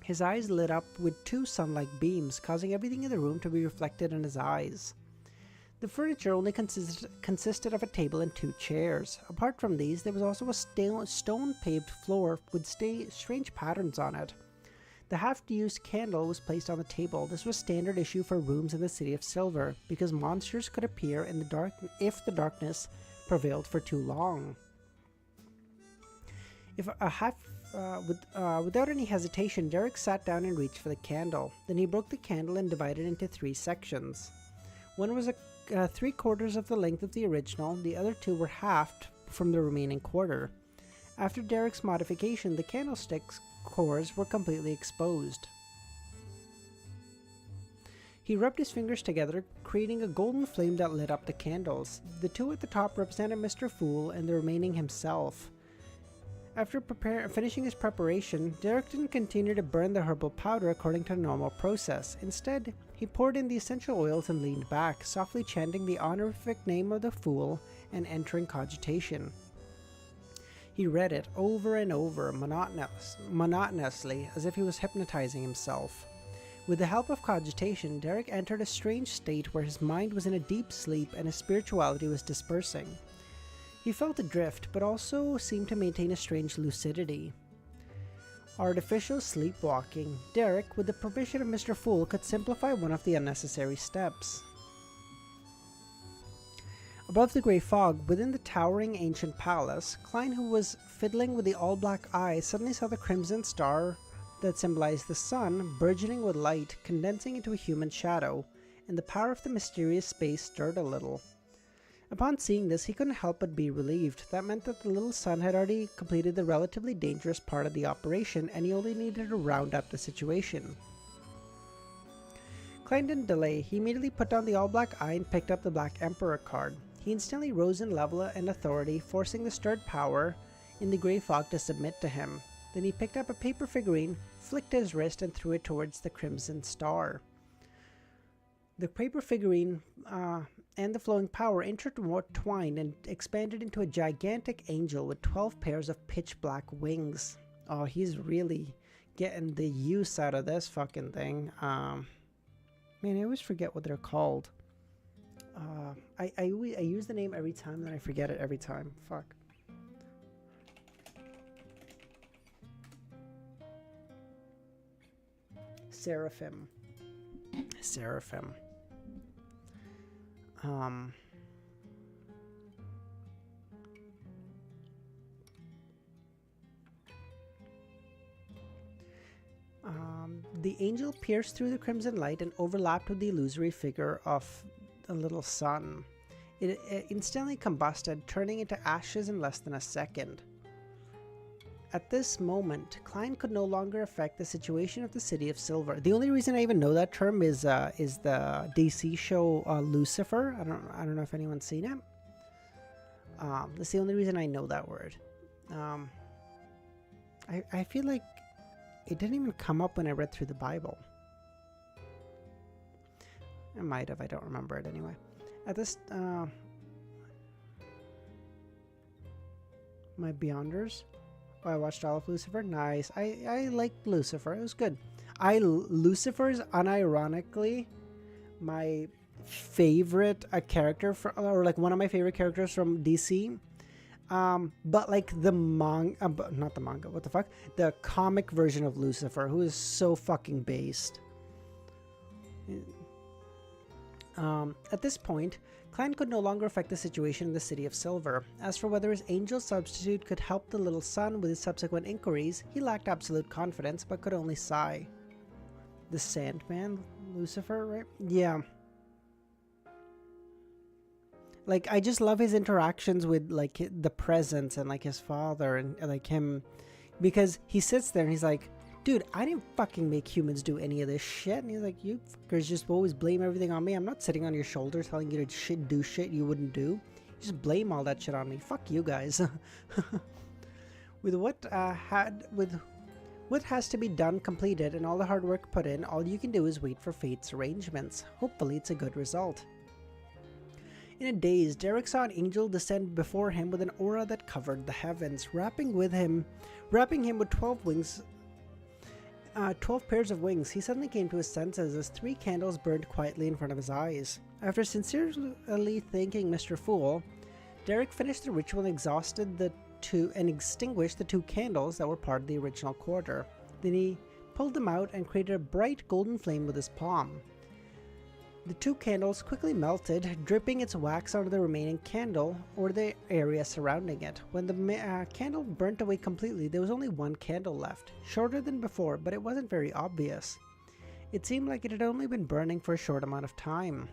His eyes lit up with 2 sun-like beams, causing everything in the room to be reflected in his eyes. The furniture only consisted of a table and 2 chairs. Apart from these, there was also a stone-paved floor with strange patterns on it. The half-used candle was placed on the table. This was standard issue for rooms in the City of Silver, because monsters could appear in the dark if the darkness prevailed for too long. Without any hesitation, Derrick sat down and reached for the candle. Then he broke the candle and divided it into 3 sections. One was 3/4 of the length of the original, the other 2 were halved from the remaining quarter. After Derrick's modification, the candlestick's cores were completely exposed. He rubbed his fingers together, creating a golden flame that lit up the candles. The 2 at the top represented Mr. Fool and the remaining himself. After finishing his preparation, Derrick didn't continue to burn the herbal powder according to the normal process. Instead, he poured in the essential oils and leaned back, softly chanting the honorific name of the Fool and entering cogitation. He read it over and over, monotonously, as if he was hypnotizing himself. With the help of cogitation, Derrick entered a strange state where his mind was in a deep sleep and his spirituality was dispersing. He felt adrift, but also seemed to maintain a strange lucidity. Artificial sleepwalking. Derrick, with the permission of Mr. Fool, could simplify one of the unnecessary steps. Above the grey fog, within the towering ancient palace, Klein, who was fiddling with the all-black eye, suddenly saw the crimson star that symbolized the sun, burgeoning with light, condensing into a human shadow, and the power of the mysterious space stirred a little. Upon seeing this, he couldn't help but be relieved. That meant that the little son had already completed the relatively dangerous part of the operation, and he only needed to round up the situation. Klein didn't delay. He immediately put down the all-black eye and picked up the Black Emperor card. He instantly rose in level and authority, forcing the stirred power in the grey fog to submit to him. Then he picked up a paper figurine, flicked his wrist, and threw it towards the crimson star. The paper figurine and the flowing power intertwined and expanded into a gigantic angel with 12 pairs of pitch black wings. Oh, he's really getting the use out of this fucking thing. Man, I always forget what they're called. I use the name every time, then I forget it every time. Fuck. Seraphim. The angel pierced through the crimson light and overlapped with the illusory figure of the little sun. It instantly combusted, turning into ashes in less than a second. At this moment, Klein could no longer affect the situation of the City of Silver. The only reason I even know that term is the DC show Lucifer. I don't know if anyone's seen it. That's the only reason I know that word. I feel like it didn't even come up when I read through the Bible. It might have. I don't remember it anyway. At this, my Beyonders. Oh, I watched all of Lucifer. Nice. I liked Lucifer. It was good. Lucifer's unironically my favorite character or like one of my favorite characters from DC. But like not the manga. What the fuck? The comic version of Lucifer, who is so fucking based. At this point, Klein could no longer affect the situation in the City of Silver. As for whether his angel substitute could help the little son with his subsequent inquiries, he lacked absolute confidence, but could only sigh. The Sandman, Lucifer, right? Yeah. Like, I just love his interactions with, like, the presence and, like, his father and, like, him. Because he sits there and he's like, dude, I didn't fucking make humans do any of this shit. And he's like, you fuckers just always blame everything on me. I'm not sitting on your shoulder telling you to do shit you wouldn't do. Just blame all that shit on me. Fuck you guys. With what has to be done completed and all the hard work put in, all you can do is wait for fate's arrangements. Hopefully it's a good result. In a daze, Derrick saw an angel descend before him with an aura that covered the heavens, wrapping him with 12 wings. 12 pairs of wings. He suddenly came to his senses as 3 candles burned quietly in front of his eyes. After sincerely thanking Mr. Fool, Derrick finished the ritual and extinguished the 2 candles that were part of the original quarter. Then he pulled them out and created a bright golden flame with his palm. The 2 candles quickly melted, dripping its wax onto the remaining candle or the area surrounding it. When the candle burnt away completely, there was only 1 candle left, shorter than before, but it wasn't very obvious. It seemed like it had only been burning for a short amount of time.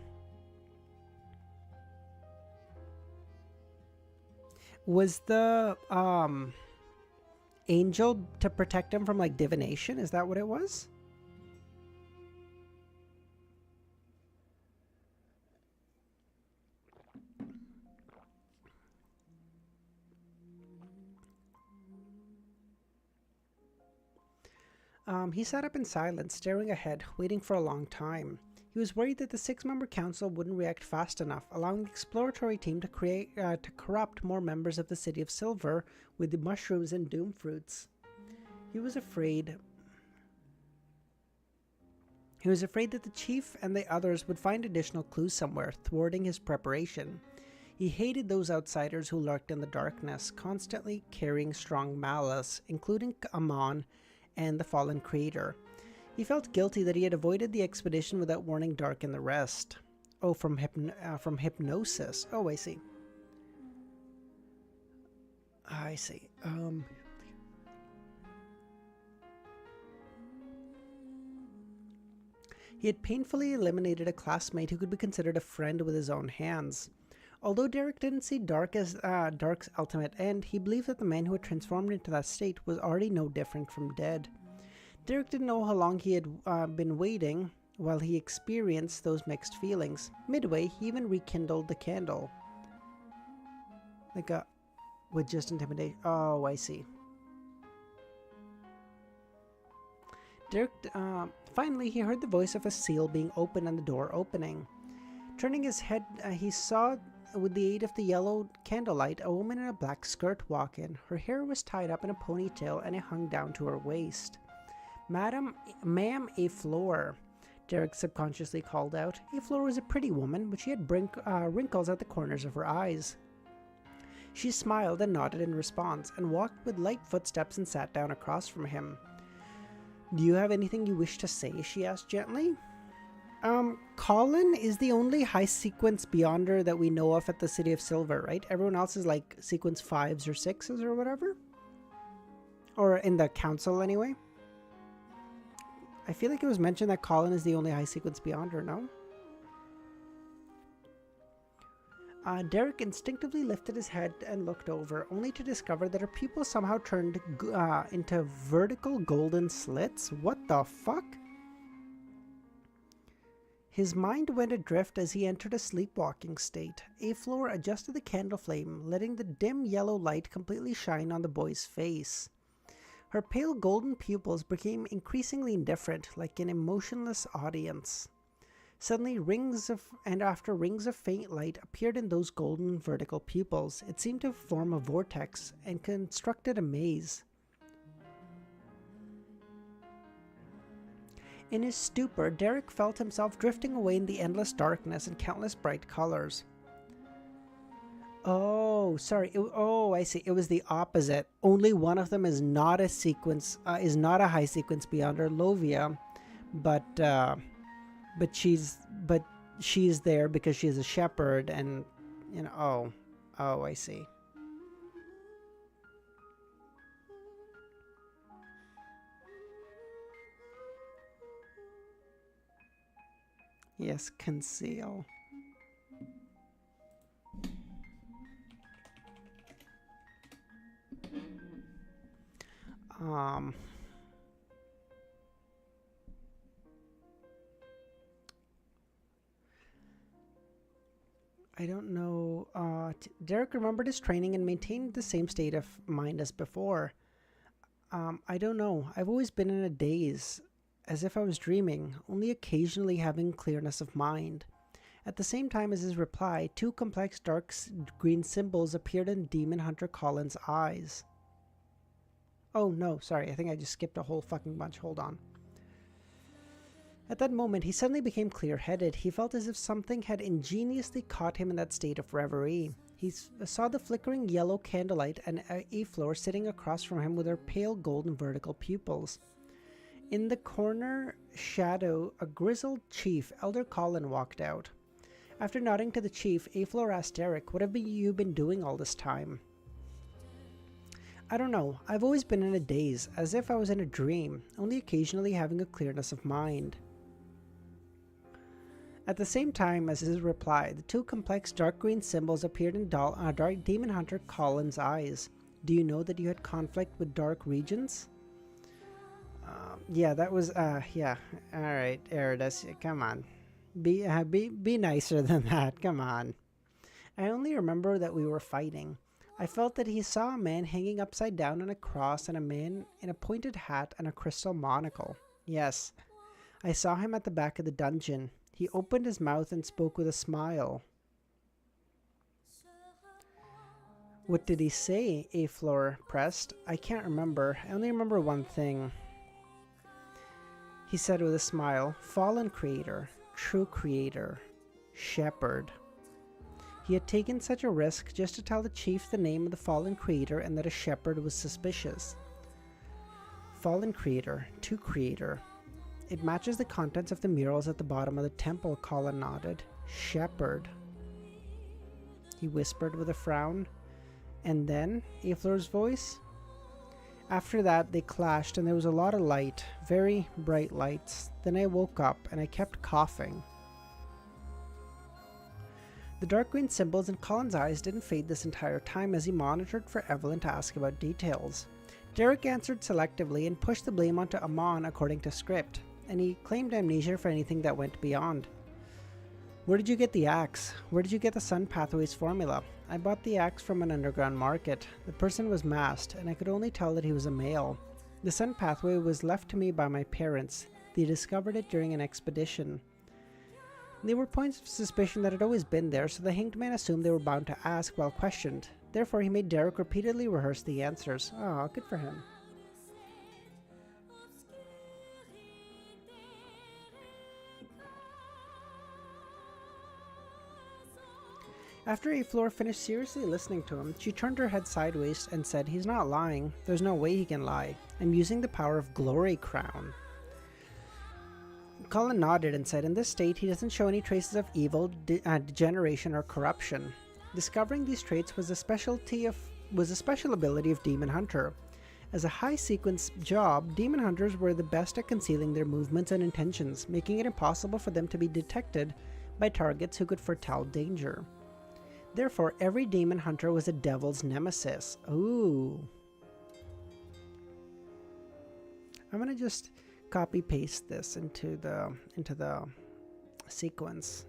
Was the angel to protect him from like divination? Is that what it was? He sat up in silence, staring ahead, waiting for a long time. He was worried that the 6-member council wouldn't react fast enough, allowing the exploratory team to corrupt more members of the City of Silver with the mushrooms and doom fruits. He was afraid that the chief and the others would find additional clues somewhere, thwarting his preparation. He hated those outsiders who lurked in the darkness, constantly carrying strong malice, including Amon and the fallen creator. He felt guilty that he had avoided the expedition without warning Dark and the rest. Oh, from hypnosis. Oh, I see. I see. He had painfully eliminated a classmate who could be considered a friend with his own hands. Although Derrick didn't see Dark as Dark's ultimate end, he believed that the man who had transformed into that state was already no different from dead. Derrick didn't know how long he had been waiting while he experienced those mixed feelings. Midway, he even rekindled the candle. With just intimidation. Oh, I see. Derrick, finally, he heard the voice of a seal being opened and the door opening. Turning his head, he saw, with the aid of the yellow candlelight, a woman in a black skirt walk in. Her hair was tied up in a ponytail and it hung down to her waist. Ma'am Afleur, Derrick subconsciously called out. Afleur was a pretty woman, but she had wrinkles at the corners of her eyes. She smiled and nodded in response, and walked with light footsteps and sat down across from him. Do you have anything you wish to say? She asked gently. Colin is the only high sequence beyonder that we know of at the City of Silver, right? Everyone else is like sequence 5s or 6s or whatever? Or in the council anyway? I feel like it was mentioned that Colin is the only high sequence beyonder, no? Derrick instinctively lifted his head and looked over, only to discover that her pupils somehow turned into vertical golden slits. What the fuck? His mind went adrift as he entered a sleepwalking state. Afleur adjusted the candle flame, letting the dim yellow light completely shine on the boy's face. Her pale golden pupils became increasingly indifferent, like an emotionless audience. Suddenly, after rings of faint light appeared in those golden vertical pupils. It seemed to form a vortex and constructed a maze. In his stupor, Derrick felt himself drifting away in the endless darkness and countless bright colors. Oh, sorry. I see. It was the opposite. Only one of them is not a sequence, is not a high sequence beyonder, Lovia, but she's there because she's a shepherd, and you know. Oh, I see. Yes, conceal. I don't know. Derrick remembered his training and maintained the same state of mind as before. I don't know. I've always been in a daze, as if I was dreaming, only occasionally having clearness of mind. At the same time as his reply, two complex green symbols appeared in Demon Hunter Colin's eyes. Oh no, sorry, I think I just skipped a whole fucking bunch. Hold on. At that moment, he suddenly became clear-headed. He felt as if something had ingeniously caught him in that state of reverie. He saw the flickering yellow candlelight and Aflor sitting across from him with her pale golden vertical pupils. In the corner shadow, a grizzled chief, Elder Colin, walked out. After nodding to the chief, Aflor asked Derrick, "What have you been doing all this time?" "I don't know. I've always been in a daze, as if I was in a dream, only occasionally having a clearness of mind." At the same time as his reply, the two complex dark green symbols appeared in Dark Demon Hunter Colin's eyes. "Do you know that you had conflict with dark regions?" Yeah, that was, yeah. Alright, Eridus, come on. Be nicer than that, come on. "I only remember that we were fighting. I felt that he saw a man hanging upside down on a cross and a man in a pointed hat and a crystal monocle. Yes, I saw him at the back of the dungeon. He opened his mouth and spoke with a smile." "What did he say?" Aflor pressed. "I can't remember. I only remember one thing." He said with a smile, "Fallen creator, true creator, shepherd." He had taken such a risk just to tell the chief the name of the fallen creator and that a shepherd was suspicious. Fallen creator, true creator. It matches the contents of the murals at the bottom of the temple, Colin nodded. "Shepherd," he whispered with a frown. "And then?" Aflor's voice. "After that, they clashed and there was a lot of light, very bright lights. Then I woke up and I kept coughing." The dark green symbols in Colin's eyes didn't fade this entire time as he monitored for Evelyn to ask about details. Derrick answered selectively and pushed the blame onto Amon according to script, and he claimed amnesia for anything that went beyond. "Where did you get the axe? Where did you get the Sun Pathways formula?" "I bought the axe from an underground market. The person was masked, and I could only tell that he was a male. The Sun Pathway was left to me by my parents. They discovered it during an expedition. There were points of suspicion that had always been there, so the hanged man assumed they were bound to ask while questioned. Therefore, he made Derrick repeatedly rehearse the answers." Oh, good for him. After Aflor finished seriously listening to him, she turned her head sideways and said, "He's not lying. There's no way he can lie. I'm using the power of Glory Crown." Colin nodded and said, "In this state, he doesn't show any traces of evil, degeneration, or corruption. Discovering these traits was a special ability of Demon Hunter. As a high-sequence job, Demon Hunters were the best at concealing their movements and intentions, making it impossible for them to be detected by targets who could foretell danger. Therefore, every Demon Hunter was a devil's nemesis." Ooh. I'm gonna just copy-paste this into the sequence.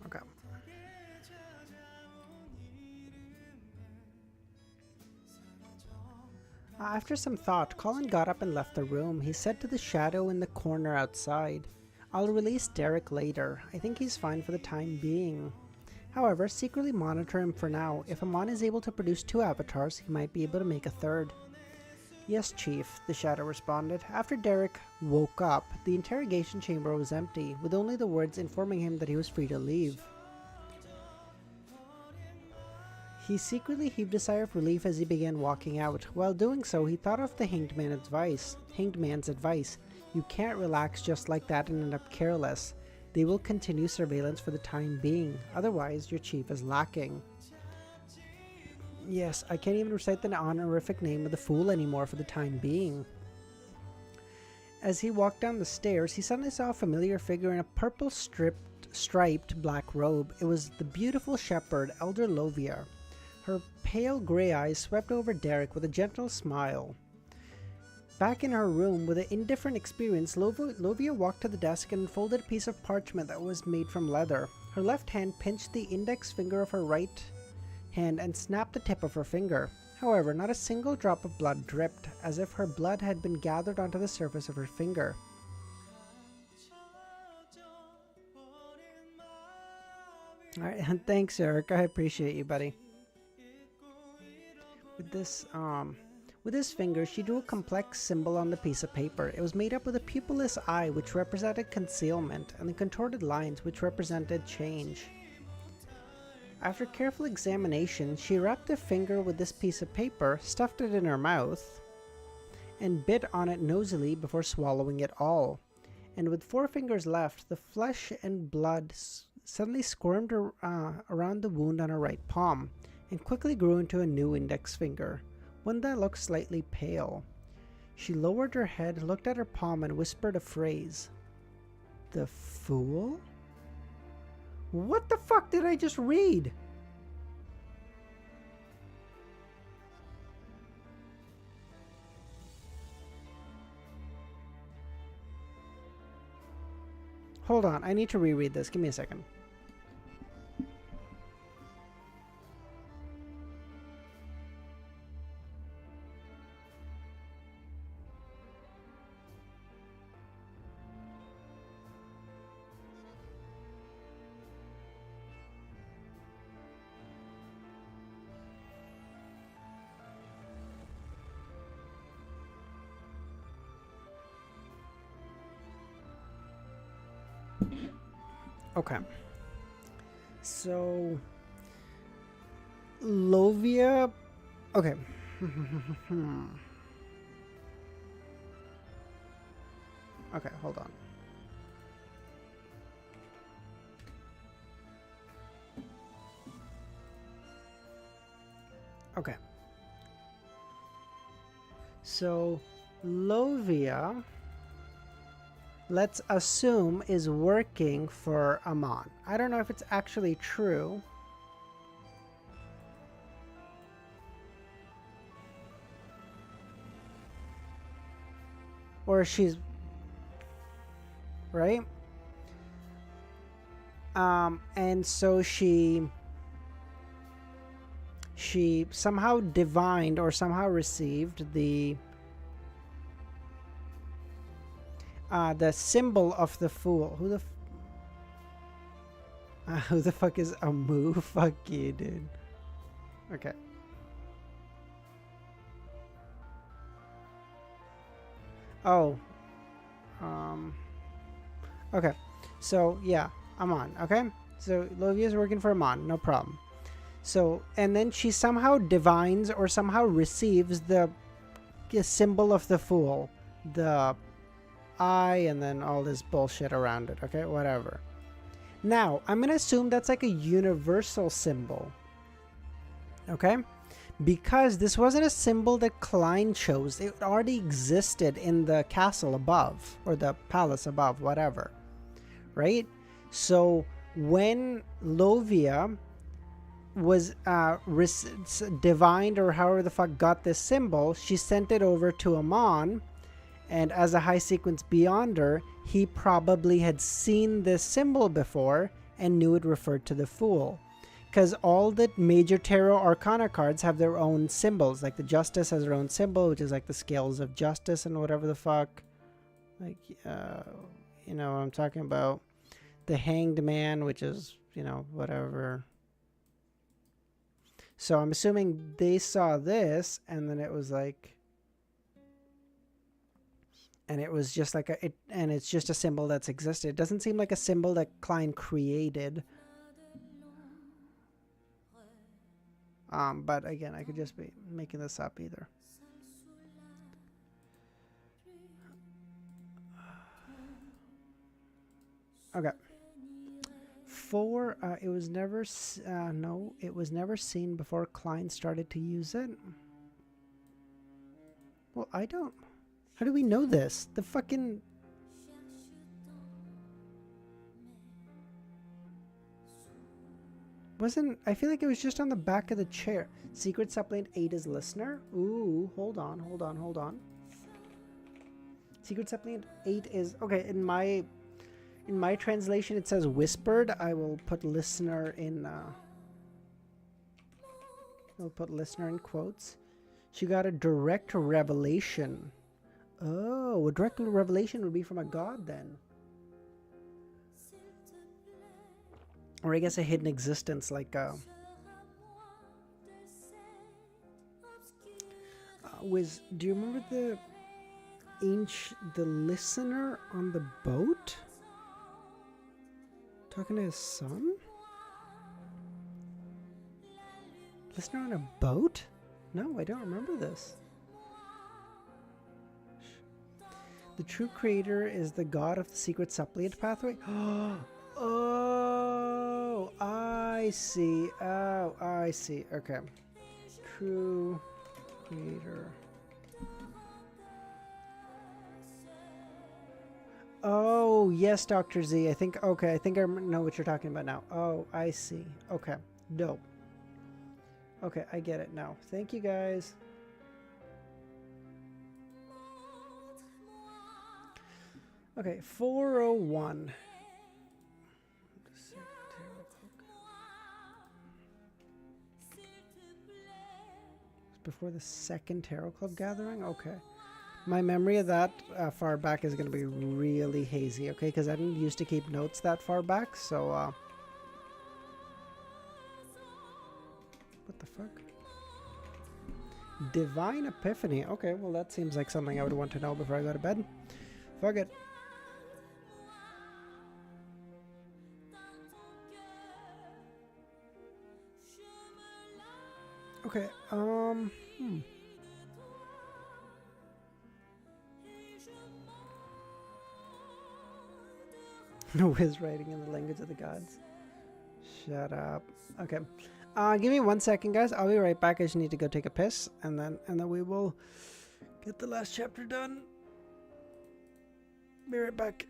Okay. After some thought, Colin got up and left the room. He said to the shadow in the corner outside, "I'll release Derrick later. I think he's fine for the time being. However, secretly monitor him for now. If Amon is able to produce 2 avatars, he might be able to make a 3rd. Yes, Chief, the shadow responded. After Derrick woke up, the interrogation chamber was empty, with only the words informing him that he was free to leave. He secretly heaved a sigh of relief as he began walking out. While doing so, he thought of the hanged man's advice. You can't relax just like that and end up careless. They will continue surveillance for the time being. Otherwise, your chief is lacking. Yes, I can't even recite the honorific name of the fool anymore for the time being. As he walked down the stairs, he suddenly saw a familiar figure in a purple striped black robe. It was the beautiful shepherd, Elder Lovia. Her pale gray eyes swept over Derrick with a gentle smile. Back in her room, with an indifferent experience, Lovia walked to the desk and unfolded a piece of parchment that was made from leather. Her left hand pinched the index finger of her right hand and snapped the tip of her finger. However, not a single drop of blood dripped, as if her blood had been gathered onto the surface of her finger. Alright, thanks, Eric. I appreciate you, buddy. With his finger, she drew a complex symbol on the piece of paper. It was made up with a pupilless eye, which represented concealment, and the contorted lines, which represented change. After careful examination, she wrapped the finger with this piece of paper, stuffed it in her mouth, and bit on it nosily before swallowing it all. And with 4 fingers left, the flesh and blood suddenly squirmed around the wound on her right palm, and quickly grew into a new index finger, one that looked slightly pale. She lowered her head, looked at her palm, and whispered a phrase. The fool? What the fuck did I just read? Hold on, I need to reread this. Give me a second. Okay. So, Lovia. Okay. Okay, hold on. Okay. So, Lovia, let's assume, is working for Amon. I don't know if it's actually true. Or she's... right? And so she somehow divined or somehow received the symbol of the fool. Who the fuck is Amu? Fuck you, dude. Okay. Oh. Okay. So, yeah. Amon, okay? So, Lovia's working for Amon. No problem. So, and then she somehow divines or somehow receives the symbol of the fool. The eye and then all this bullshit around it. Okay? Whatever. Now, I'm going to assume that's like a universal symbol. Okay? Because this wasn't a symbol that Klein chose. It already existed in the castle above. Or the palace above. Whatever. Right? So, when Lovia was divined or however the fuck got this symbol, she sent it over to Amon. And as a high sequence beyonder, he probably had seen this symbol before and knew it referred to the fool. Because all the major tarot arcana cards have their own symbols. Like the Justice has their own symbol, which is like the scales of justice and whatever the fuck. Like, you know what I'm talking about. The Hanged Man, which is, you know, whatever. So I'm assuming they saw this and then it was like, and it was just like and it's just a symbol that's existed. It doesn't seem like a symbol that Klein created. But again, I could just be making this up either. Okay. 4, it was never, no, it was never seen before Klein started to use it. Well, I don't, how do we know this? The fucking, wasn't, I feel like it was just on the back of the chair. Secret Supplement 8 is listener. Ooh, hold on. Secret Supplement 8 is, okay, in my translation it says whispered. I will put listener in, I'll put listener in quotes. She got a direct revelation. Oh, a direct revelation would be from a god then. Or I guess a hidden existence, like do you remember the listener on the boat? Talking to his son? Listener on a boat? No, I don't remember this. The true creator is the god of the secret suppliant pathway. Oh, I see. Oh, I see. Okay. True creator. Oh, yes, Dr. Z. I think, okay, I think I know what you're talking about now. Oh, I see. Okay. Dope. Okay, I get it now. Thank you, guys. Okay, 401. Before the second Tarot Club gathering? Okay. My memory of that far back is going to be really hazy, okay? Because I didn't used to keep notes that far back, so, what the fuck? Divine Epiphany. Okay, well, that seems like something I would want to know before I go to bed. Fuck it. Okay, No is writing in the language of the gods. Shut up. Okay. Give me 1 second, guys. I'll be right back. I just need to go take a piss, and then we will get the last chapter done. Be right back.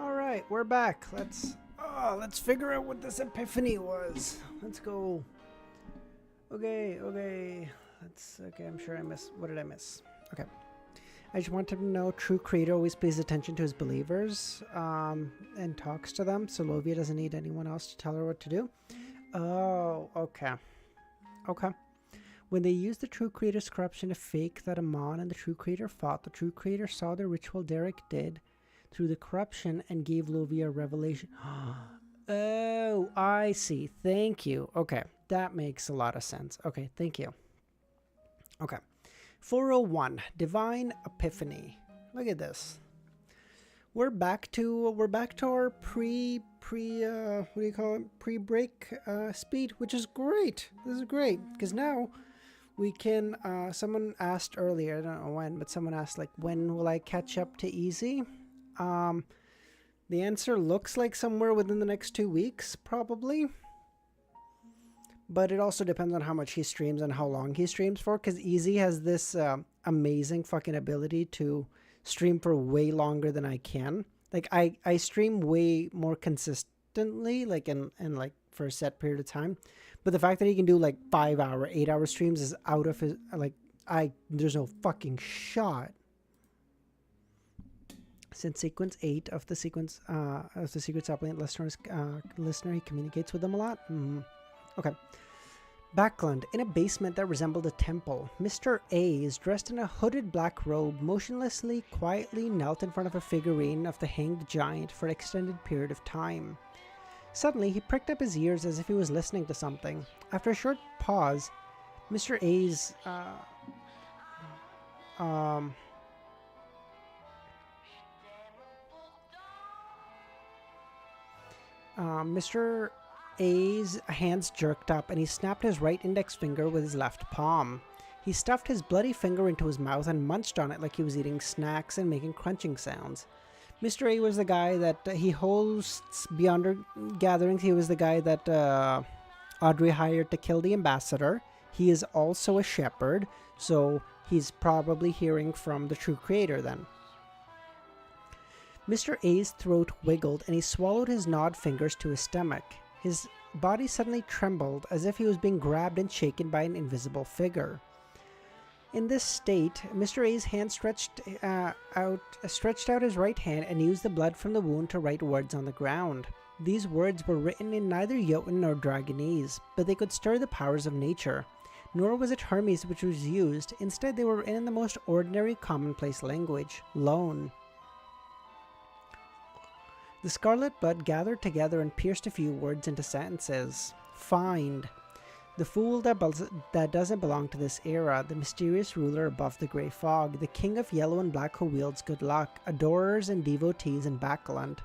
Alright, we're back. Let's figure out what this epiphany was. Let's go Okay. Okay, I'm sure I missed. What did I miss? Okay. I just want him to know true creator always pays attention to his believers and talks to them, so Lovia doesn't need anyone else to tell her what to do. Oh, okay. Okay. When they used the true creator's corruption to fake that Amon and the true creator fought, the true creator saw the ritual Derrick did through the corruption and gave Lovia a revelation. Oh, I see. Thank you. Okay, that makes a lot of sense. Okay, thank you. Okay. 401, Divine Epiphany. Look at this. We're back to our pre-break speed, which is great. This is great because now we can. Someone asked earlier, I don't know when, but someone asked like, when will I catch up to easy? The answer looks like somewhere within the next 2 weeks, probably. But it also depends on how much he streams and how long he streams for, because Easy has this amazing fucking ability to stream for way longer than I can. Like, I stream way more consistently, like, and like, for a set period of time. But the fact that he can do, like, 5-hour, 8-hour streams is out of his, like, there's no fucking shot. Since sequence 8 of the sequence, of the secret supplement listener, he communicates with them a lot. Okay. Backland. In a basement that resembled a temple, Mr. A is dressed in a hooded black robe, motionlessly, quietly knelt in front of a figurine of the hanged giant for an extended period of time. Suddenly, he pricked up his ears as if he was listening to something. After a short pause, Mr. A's Mr. A's hands jerked up and he snapped his right index finger with his left palm. He stuffed his bloody finger into his mouth and munched on it like he was eating snacks and making crunching sounds. Mr. A was the guy that he hosts Beyond Gatherings. He was the guy that Audrey hired to kill the ambassador. He is also a shepherd, so he's probably hearing from the true creator then. Mr. A's throat wiggled and he swallowed his gnawed fingers to his stomach. His body suddenly trembled as if he was being grabbed and shaken by an invisible figure. In this state, Mr. A's hand stretched out his right hand and used the blood from the wound to write words on the ground. These words were written in neither Jotun nor Dragonese, but they could stir the powers of nature. Nor was it Hermes which was used. Instead, they were written in the most ordinary, commonplace language, Lone. The scarlet blood gathered together and pierced a few words into sentences. Find. The fool that doesn't belong to this era, the mysterious ruler above the grey fog, the king of yellow and black who wields good luck, adorers and devotees in Backland.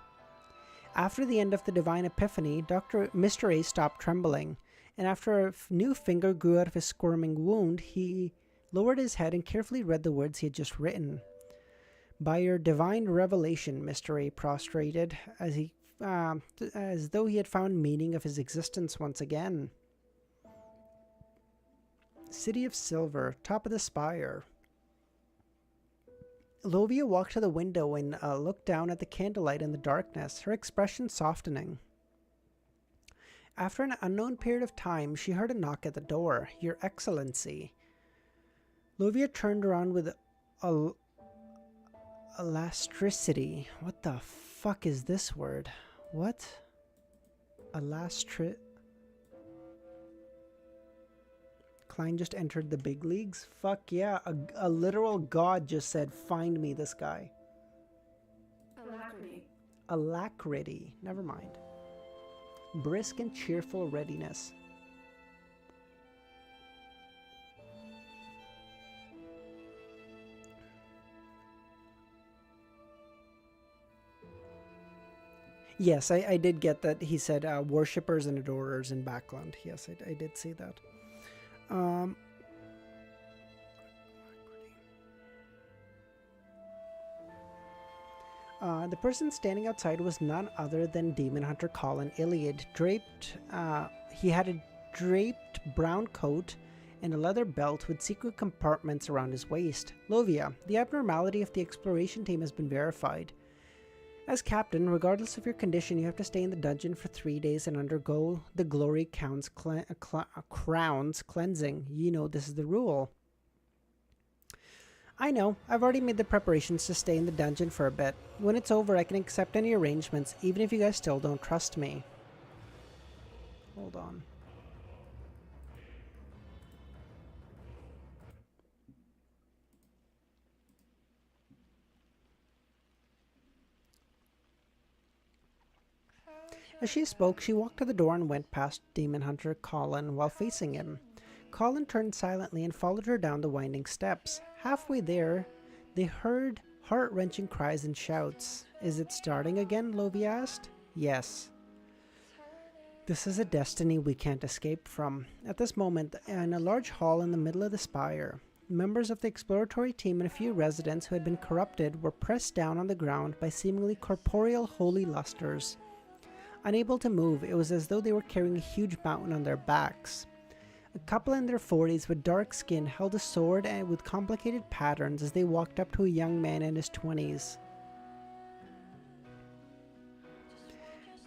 After the end of the divine epiphany, Mr. A stopped trembling, and after a new finger grew out of his squirming wound, he lowered his head and carefully read the words he had just written. By your divine revelation, Mr. A prostrated, as though he had found meaning of his existence once again. City of Silver, top of the spire. Lovia walked to the window and looked down at the candlelight in the darkness, her expression softening. After an unknown period of time, she heard a knock at the door. Your Excellency. Lovia turned around with elasticity. What the fuck is this word? What? Klein just entered the big leagues? Fuck yeah, a literal god just said, find me this guy. Alacrity. Alacrity. Never mind. Brisk and cheerful readiness. Yes, I did get that. He said worshippers and adorers in Backland. Yes, I did see that. The person standing outside was none other than demon hunter Colin Iliad. He had a draped brown coat and a leather belt with secret compartments around his waist. Lovia, the abnormality of the exploration team has been verified. As captain, regardless of your condition, you have to stay in the dungeon for 3 days and undergo the Glory Crown's cleansing. You know this is the rule. I know, I've already made the preparations to stay in the dungeon for a bit. When it's over, I can accept any arrangements, even if you guys still don't trust me. Hold on. As she spoke, she walked to the door and went past Demon Hunter Colin while facing him. Colin turned silently and followed her down the winding steps. Halfway there, they heard heart-wrenching cries and shouts. Is it starting again? Lovie asked. Yes. This is a destiny we can't escape from. At this moment, in a large hall in the middle of the spire, members of the exploratory team and a few residents who had been corrupted were pressed down on the ground by seemingly corporeal holy lusters. Unable to move, it was as though they were carrying a huge mountain on their backs. A couple in their 40s with dark skin held a sword and with complicated patterns as they walked up to a young man in his 20s.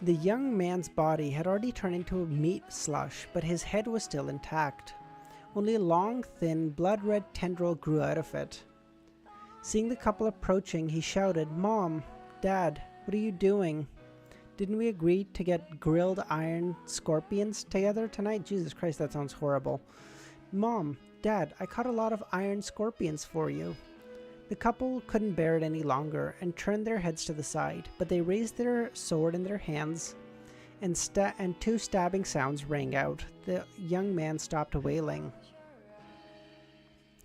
The young man's body had already turned into a meat slush, but his head was still intact. Only a long, thin, blood-red tendril grew out of it. Seeing the couple approaching, he shouted, "Mom, Dad, what are you doing? Didn't we agree to get grilled iron scorpions together tonight?" Jesus Christ, that sounds horrible. "Mom, Dad, I caught a lot of iron scorpions for you." The couple couldn't bear it any longer and turned their heads to the side, but they raised their sword in their hands and two stabbing sounds rang out. The young man stopped wailing.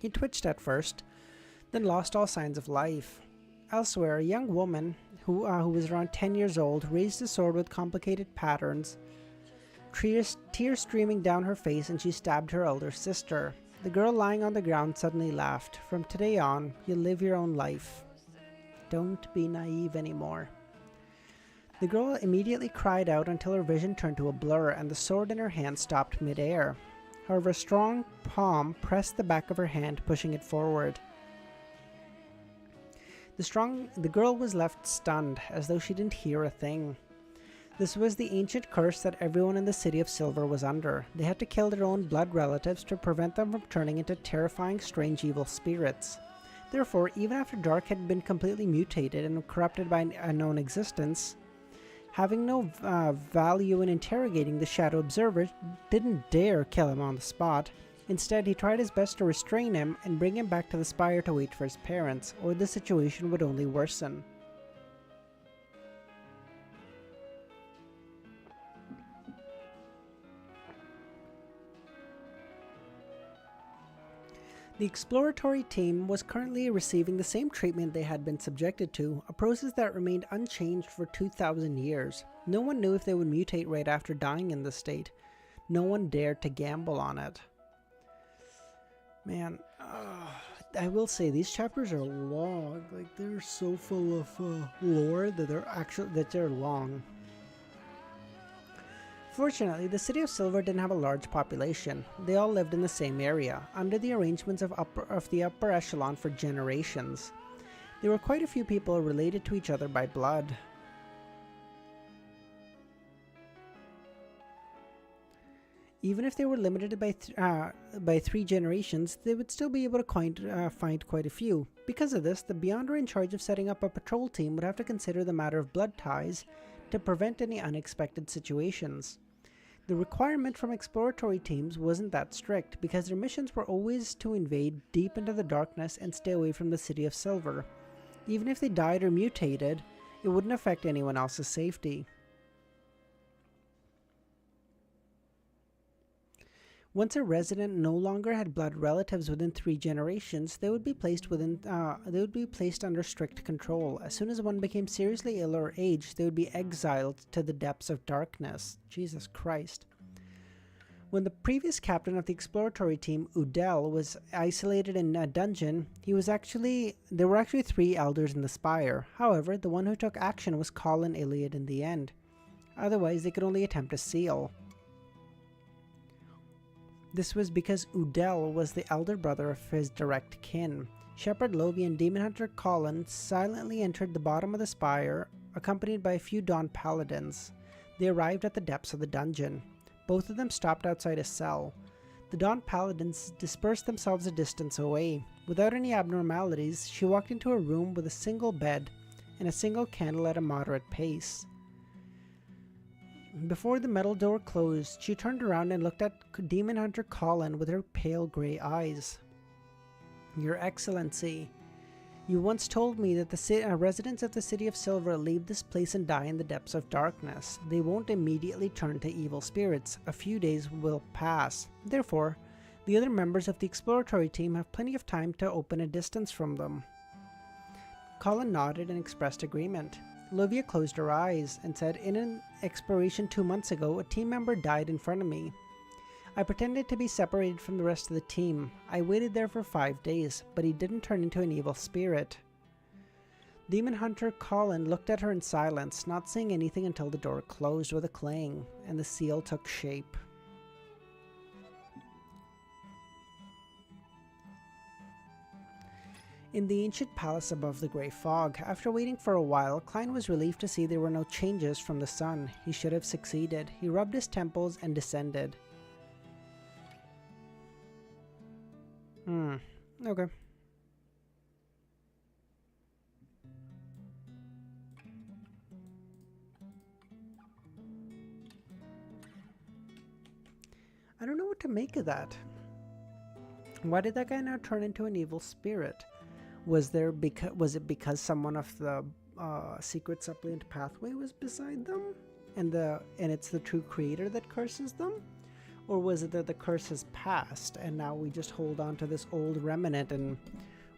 He twitched at first, then lost all signs of life. Elsewhere, a young woman who was around 10 years old raised a sword with complicated patterns, tears streaming down her face, and she stabbed her elder sister. The girl lying on the ground suddenly laughed. "From today on, you'll live your own life. Don't be naive anymore." The girl immediately cried out until her vision turned to a blur and the sword in her hand stopped midair. However, a strong palm pressed the back of her hand, pushing it forward. The girl was left stunned, as though she didn't hear a thing. This was the ancient curse that everyone in the City of Silver was under. They had to kill their own blood relatives to prevent them from turning into terrifying, strange, evil spirits. Therefore, even after Dark had been completely mutated and corrupted by an unknown existence, having no value in interrogating the Shadow Observer, didn't dare kill him on the spot. Instead, he tried his best to restrain him and bring him back to the spire to wait for his parents, or the situation would only worsen. The exploratory team was currently receiving the same treatment they had been subjected to, a process that remained unchanged for 2,000 years. No one knew if they would mutate right after dying in this state. No one dared to gamble on it. Man, I will say these chapters are long. Like, they're so full of lore that they're long. Fortunately, the City of Silver didn't have a large population. They all lived in the same area, under the arrangements of the upper echelon for generations. There were quite a few people related to each other by blood. Even if they were limited by 3 generations, they would still be able to find quite a few. Because of this, the Beyonder in charge of setting up a patrol team would have to consider the matter of blood ties to prevent any unexpected situations. The requirement from exploratory teams wasn't that strict, because their missions were always to invade deep into the darkness and stay away from the City of Silver. Even if they died or mutated, it wouldn't affect anyone else's safety. Once a resident no longer had blood relatives within 3 generations, they would be placed under strict control. As soon as one became seriously ill or aged, they would be exiled to the depths of darkness. Jesus Christ. When the previous captain of the exploratory team, Udell, was isolated in a dungeon, there were actually 3 elders in the spire. However, the one who took action was Colin Iliad in the end. Otherwise, they could only attempt to seal. This was because Udell was the elder brother of his direct kin. Shepherd Lovie and Demon Hunter Colin silently entered the bottom of the spire accompanied by a few Dawn Paladins. They arrived at the depths of the dungeon. Both of them stopped outside a cell. The Dawn Paladins dispersed themselves a distance away. Without any abnormalities, she walked into a room with a single bed and a single candle at a moderate pace. Before the metal door closed, she turned around and looked at Demon Hunter Colin with her pale gray eyes. "Your Excellency, you once told me that the residents of the City of Silver leave this place and die in the depths of darkness. They won't immediately turn to evil spirits. A few days will pass. Therefore, the other members of the exploratory team have plenty of time to open a distance from them." Colin nodded and expressed agreement. Olivia closed her eyes and said, "In an exploration 2 months ago, a team member died in front of me. I pretended to be separated from the rest of the team. I waited there for 5 days, but he didn't turn into an evil spirit." Demon Hunter Colin looked at her in silence, not saying anything until the door closed with a clang, and the seal took shape. In the ancient palace above the grey fog, after waiting for a while, Klein was relieved to see there were no changes from the sun. He should have succeeded. He rubbed his temples and descended. Okay. I don't know what to make of that. Why did that guy now turn into an evil spirit? Was it because someone of the secret suppliant pathway was beside them, and it's the true creator that curses them? Or was it that the curse has passed and now we just hold on to this old remnant and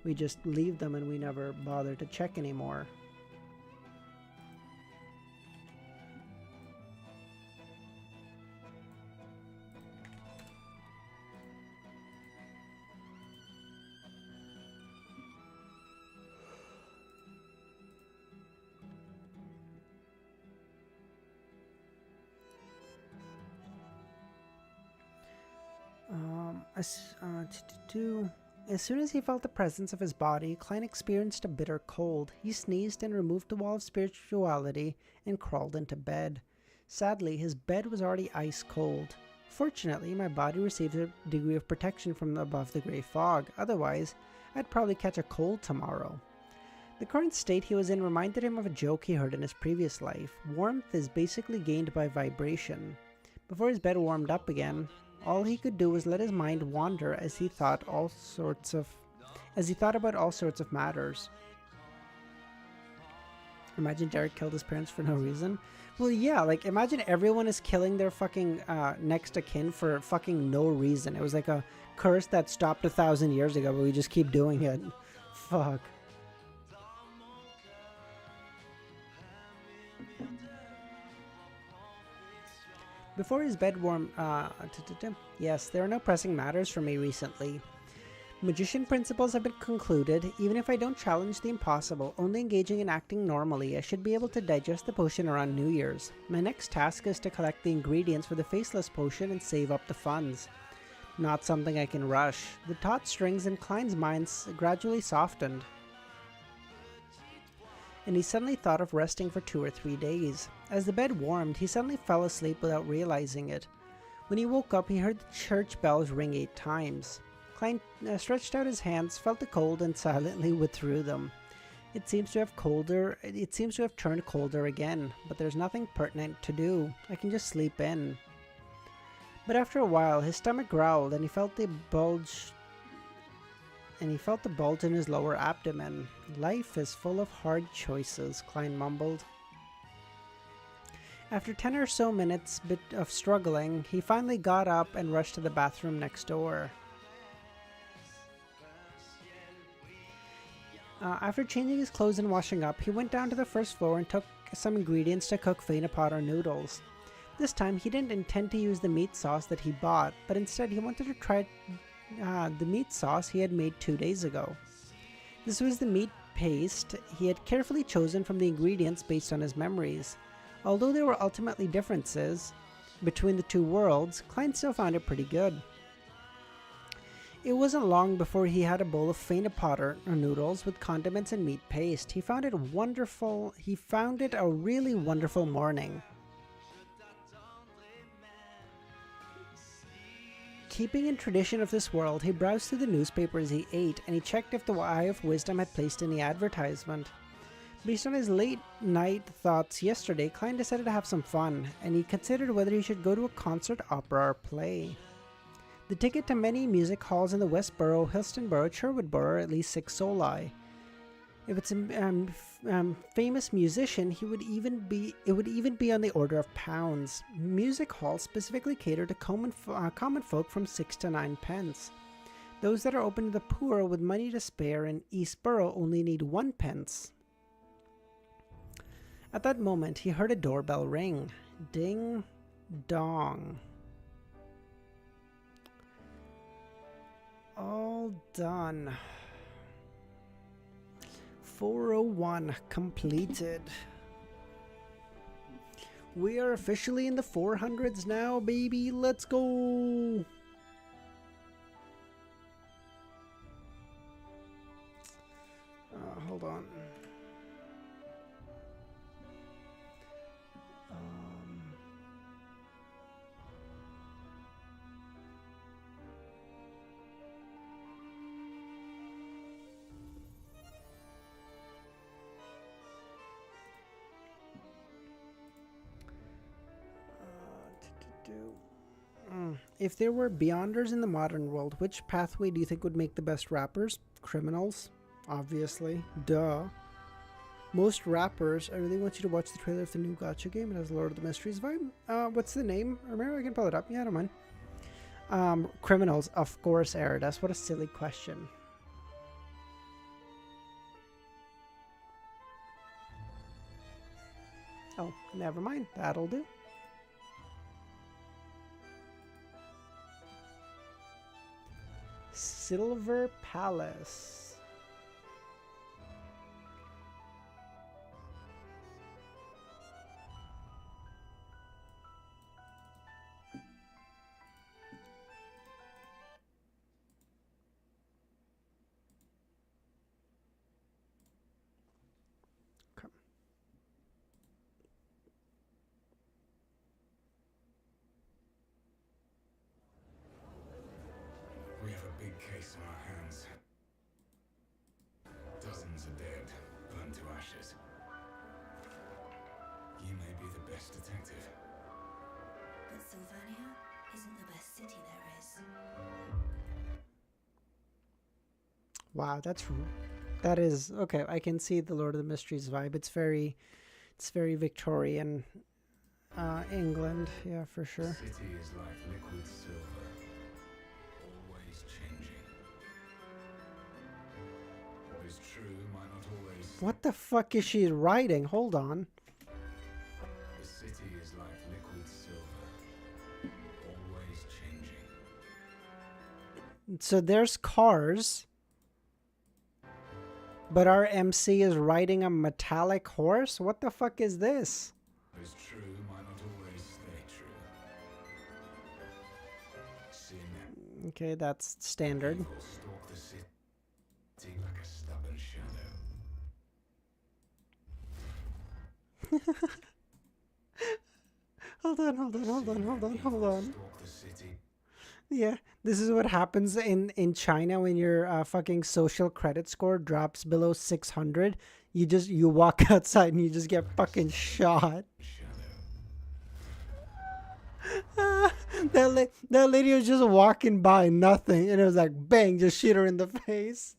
we just leave them and we never bother to check anymore? As soon as he felt the presence of his body, Klein experienced a bitter cold. He sneezed and removed the wall of spirituality and crawled into bed. Sadly, his bed was already ice cold. Fortunately, my body received a degree of protection from above the grey fog. Otherwise, I'd probably catch a cold tomorrow. The current state he was in reminded him of a joke he heard in his previous life. Warmth is basically gained by vibration. Before his bed warmed up again, all he could do was let his mind wander as he thought about all sorts of matters. Imagine Derrick killed his parents for no reason. Well, yeah, like imagine everyone is killing their fucking next of kin for fucking no reason. It was like a curse that stopped 1,000 years ago, but we just keep doing it. Fuck. Before his bed warmed, yes, there are no pressing matters for me recently. Magician principles have been concluded. Even if I don't challenge the impossible, only engaging and acting normally, I should be able to digest the potion around New Year's. My next task is to collect the ingredients for the Faceless Potion and save up the funds. Not something I can rush. The taut strings in Klein's mind gradually softened, and he suddenly thought of resting for 2 or 3 days. As the bed warmed, he suddenly fell asleep without realizing it. When he woke up, he heard the church bells ring 8 times. Klein stretched out his hands, felt the cold, and silently withdrew them. It seems to have turned colder again, but there's nothing pertinent to do. I can just sleep in. But after a while, his stomach growled, and he felt the bulge in his lower abdomen. Life is full of hard choices, Klein mumbled. After 10 or so minutes of struggling, he finally got up and rushed to the bathroom next door. After changing his clothes and washing up, he went down to the first floor and took some ingredients to cook Faina Potter noodles. This time, he didn't intend to use the meat sauce that he bought, but instead he wanted to try the meat sauce he had made 2 days ago. This was the meat paste he had carefully chosen from the ingredients based on his memories. Although there were ultimately differences between the two worlds, Klein still found it pretty good. It wasn't long before he had a bowl of faina potter noodles with condiments and meat paste. He found it wonderful. He found it a really wonderful morning. Keeping in tradition of this world, he browsed through the newspaper as he ate, and he checked if the Eye of Wisdom had placed any advertisement. Based on his late-night thoughts yesterday, Klein decided to have some fun, and he considered whether he should go to a concert, opera, or play. The ticket to many music halls in the West Borough, Helstonborough, Sherwood Borough are at least 6 soli. If it's a famous musician, it would even be on the order of pounds. Music halls specifically cater to common folk from 6 to 9 pence. Those that are open to the poor with money to spare in East Borough only need 1 pence. At that moment, he heard a doorbell ring. Ding dong. All done. 401 completed. We are officially in the 400s now, baby. Let's go. Hold on. If there were Beyonders in the modern world, which pathway do you think would make the best rappers? Criminals, obviously. Duh. Most rappers, I really want you to watch the trailer of the new gacha game. It has Lord of the Mysteries vibe. What's the name? Remember, I can pull it up. Yeah, I don't mind. Criminals, of course, Eridas. What a silly question. Oh, never mind. That'll do. Silver Palace. Okay. We have a big case on our hands. Dozens are dead, burned to ashes. You may be the best detective. But Sylvania isn't the best city there is. Wow, that is okay. I can see the Lord of the Mysteries vibe. It's very Victorian, England. Yeah, for sure. The city is like liquid silver, always changing. What is true might not always. What the fuck is she writing? Hold on. The city is like liquid silver, always changing. So there's cars, but our MC is riding a metallic horse? What the fuck is this? What is true might not always stay true. Sin. Okay, that's standard. Evil stalk the city like a stubborn shadow. Hold on. Stalk the city. Yeah, this is what happens in China when your fucking social credit score drops below 600. You walk outside and you just get fucking shot. That lady was just walking by, nothing, and it was like bang, just shoot her in the face.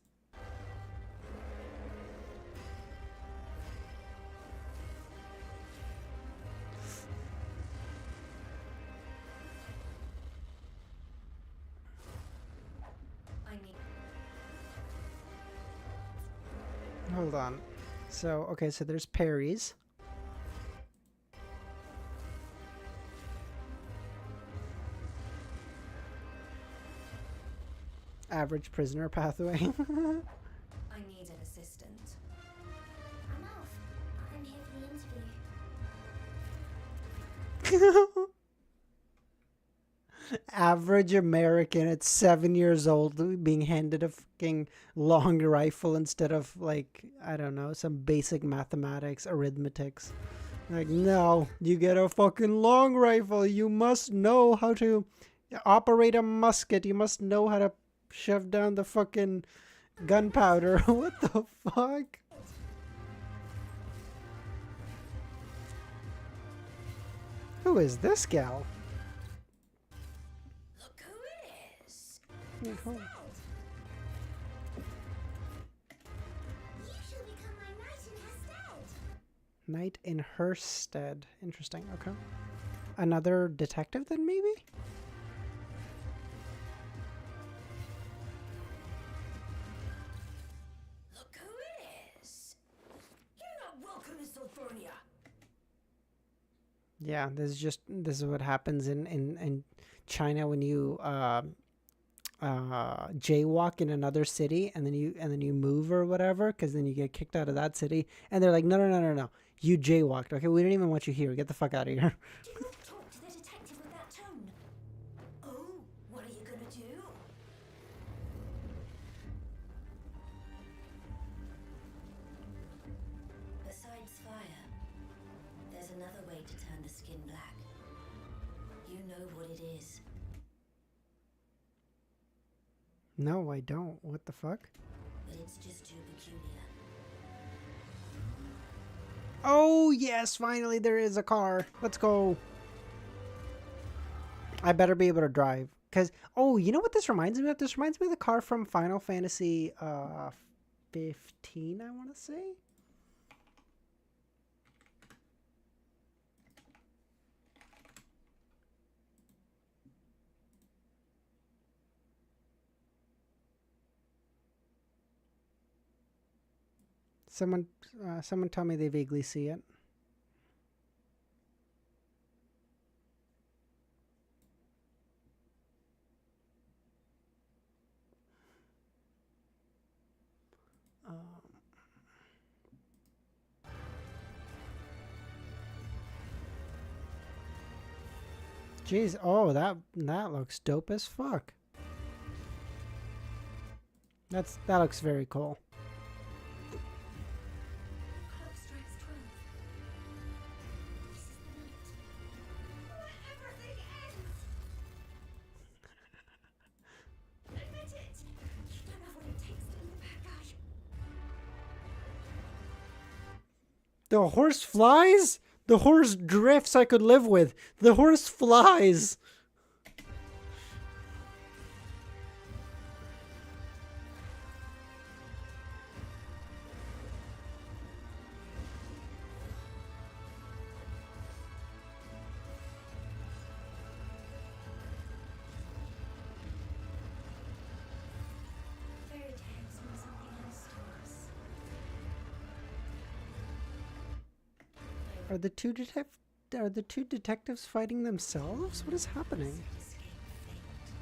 Hold on. So, okay, so there's Perry's. Average prisoner pathway. I need an assistant. I'm off. I'm here for the interview. Average American at 7 years old being handed a fucking long rifle instead of, like, I don't know, some basic mathematics, arithmetics. Like, no, you get a fucking long rifle. You must know how to operate a musket. You must know how to shove down the fucking gunpowder. What the fuck? Who is this gal? Look who it is. Yeah, cool. You shall become my knight in her stead. Knight in her stead. Interesting. Okay. Another detective then, maybe? Look who it is. You're not welcome in Sophronia. Yeah, this is what happens in China when you jaywalk in another city and then you move or whatever, because then you get kicked out of that city and they're like, no, you jaywalked. Okay, we don't even want you here. Get the fuck out of here. Do not talk to the detective with that tone. Oh, what are you gonna do? Besides fire, there's another way to turn the skin black. You know what it is. No, I don't. What the fuck? But it's just too peculiar. Oh yes, finally there is a car. Let's go. I better be able to drive. Because, oh, you know what this reminds me of? This reminds me of the car from Final Fantasy 15, I want to say. Someone tell me they vaguely see it. Jeez, oh, that looks dope as fuck. That looks very cool. Clock strikes 12. This is the night where everything ends. Admit it. You don't have what it takes to be the bad guy. The horse flies? The horse drifts I could live with. The horse flies. Fairy tales mean something else to us. Are the two detectives fighting themselves? What is happening? Escape fate.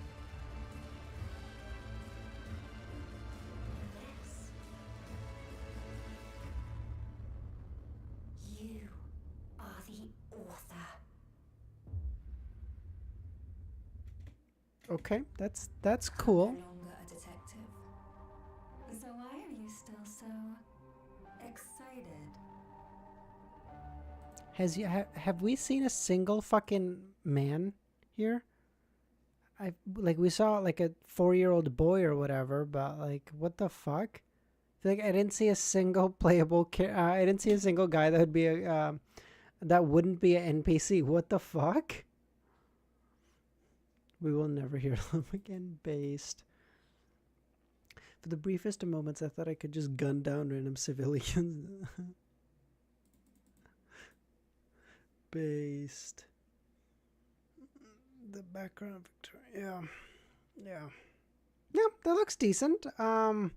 Unless you are the author. Okay, that's cool. No longer a detective. So why are you still so excited? Have we seen a single fucking man here? Like we saw like a 4-year-old boy or whatever, but like what the fuck? I feel like I didn't see a single playable I didn't see a single guy that would be a that wouldn't be an NPC. What the fuck? We will never hear them again. Based. For the briefest of moments, I thought I could just gun down random civilians. Based. The background, Victoria. Yeah, that looks decent. I'm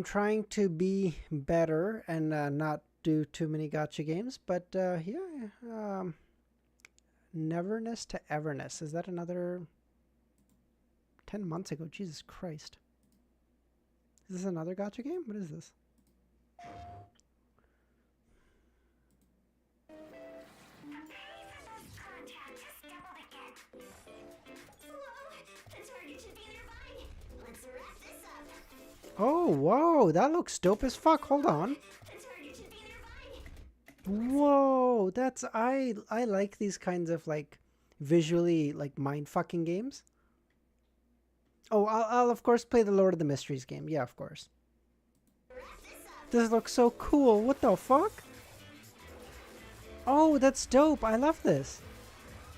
trying to be better and not do too many gotcha games, but Neverness to Everness. Is that another 10 months ago? Jesus Christ. Is this another gotcha game? What is this? Oh, whoa, that looks dope as fuck. Hold on. Whoa, that's I like these kinds of like visually like mind fucking games. Oh, I'll of course play the Lord of the Mysteries game. Yeah, of course. This looks so cool. What the fuck? Oh, that's dope. I love this.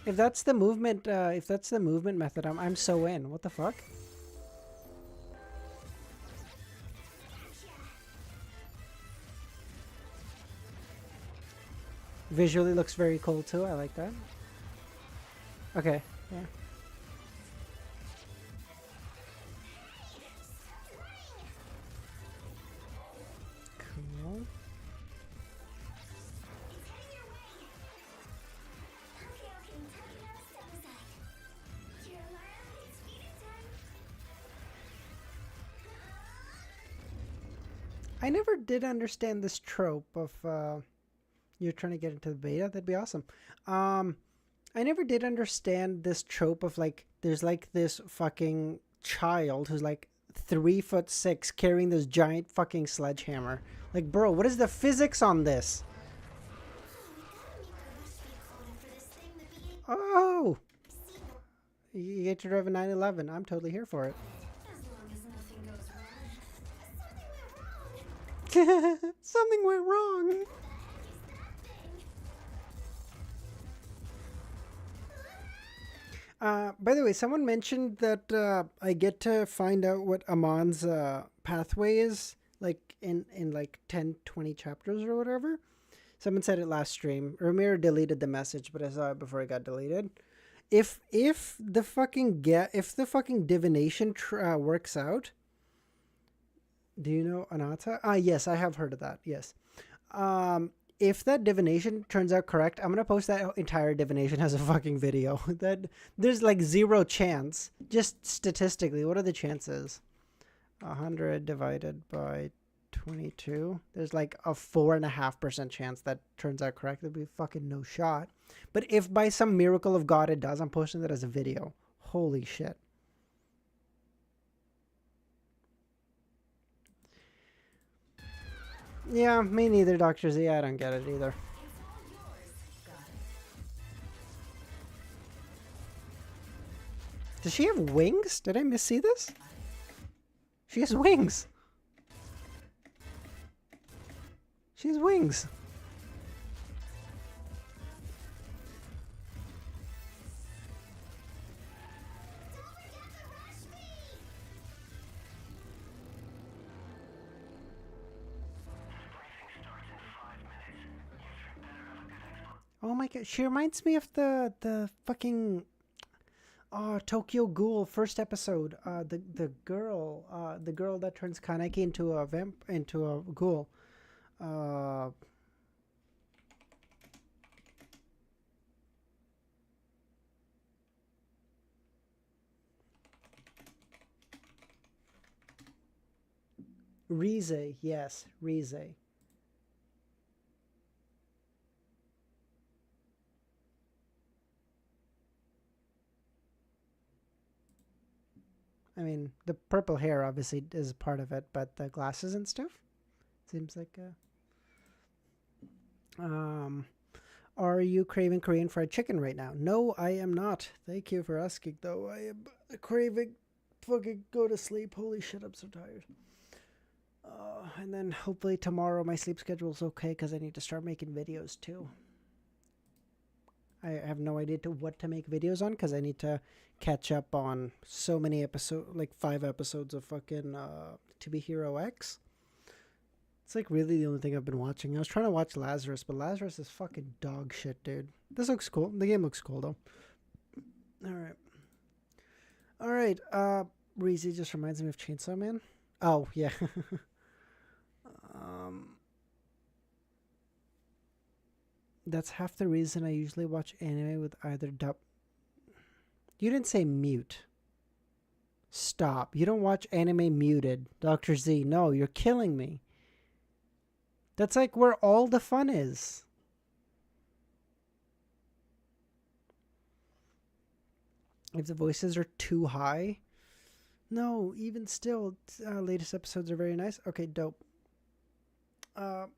If that's the movement method, I'm so in. What the fuck? Visually looks very cool too. I like that. Okay. Yeah. Cool. I never did understand this trope of you're trying to get into the beta. That'd be awesome. I never did understand this trope of like there's like this fucking child who's like 3'6" carrying this giant fucking sledgehammer. Like, bro, what is the physics on this? Oh, you get to drive a 911. I'm totally here for it. Something went wrong. By the way, someone mentioned that I get to find out what Amon's pathway is, like in like 10, 20 chapters or whatever. Someone said it last stream. Ramiro deleted the message, but I saw it before it got deleted. If the fucking divination works out, do you know Anata? Yes, I have heard of that. Yes. If that divination turns out correct, I'm gonna post that entire divination as a fucking video. That there's like 0 chance, just statistically. What are the chances? 100 divided by 22. There's like a 4.5% chance that turns out correct. There'd be fucking no shot. But if by some miracle of God it does, I'm posting that as a video. Holy shit. Yeah, me neither, Dr. Z. I don't get it either. Does she have wings? Did I missee this? She has wings. She has wings. Oh my god, she reminds me of the fucking Tokyo Ghoul first episode. The girl that turns Kaneki into a ghoul. Rize, yes, Rize. I mean, the purple hair obviously is part of it, but the glasses and stuff seems like are you craving Korean fried chicken right now? No, I am not. Thank you for asking, though. I am craving fucking go to sleep. Holy shit, I'm so tired. And then hopefully tomorrow my sleep schedule is okay because I need to start making videos too. I have no idea what to make videos on because I need to catch up on so many episodes, like 5 episodes of fucking To Be Hero X. It's like really the only thing I've been watching. I was trying to watch Lazarus, but Lazarus is fucking dog shit, dude. This looks cool. The game looks cool, though. Alright. Reezy just reminds me of Chainsaw Man. Oh, yeah. That's half the reason I usually watch anime with either dub. You didn't say mute. Stop. You don't watch anime muted. Dr. Z, no, you're killing me. That's like where all the fun is. If the voices are too high. No, even still, latest episodes are very nice. Okay, dope. All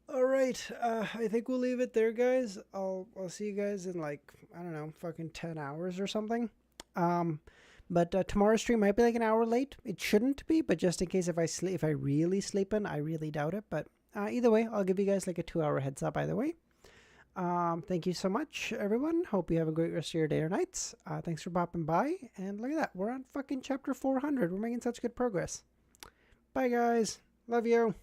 right. I think we'll leave it there, guys. I'll see you guys in like, I don't know, fucking 10 hours or something. But tomorrow's stream might be like an hour late. It shouldn't be, but just in case if I really sleep in, I really doubt it. But either way, I'll give you guys like a 2-hour heads up either way. Thank you so much, everyone. Hope you have a great rest of your day or nights. Thanks for popping by. And look at that. We're on fucking chapter 400. We're making such good progress. Bye, guys. Love you.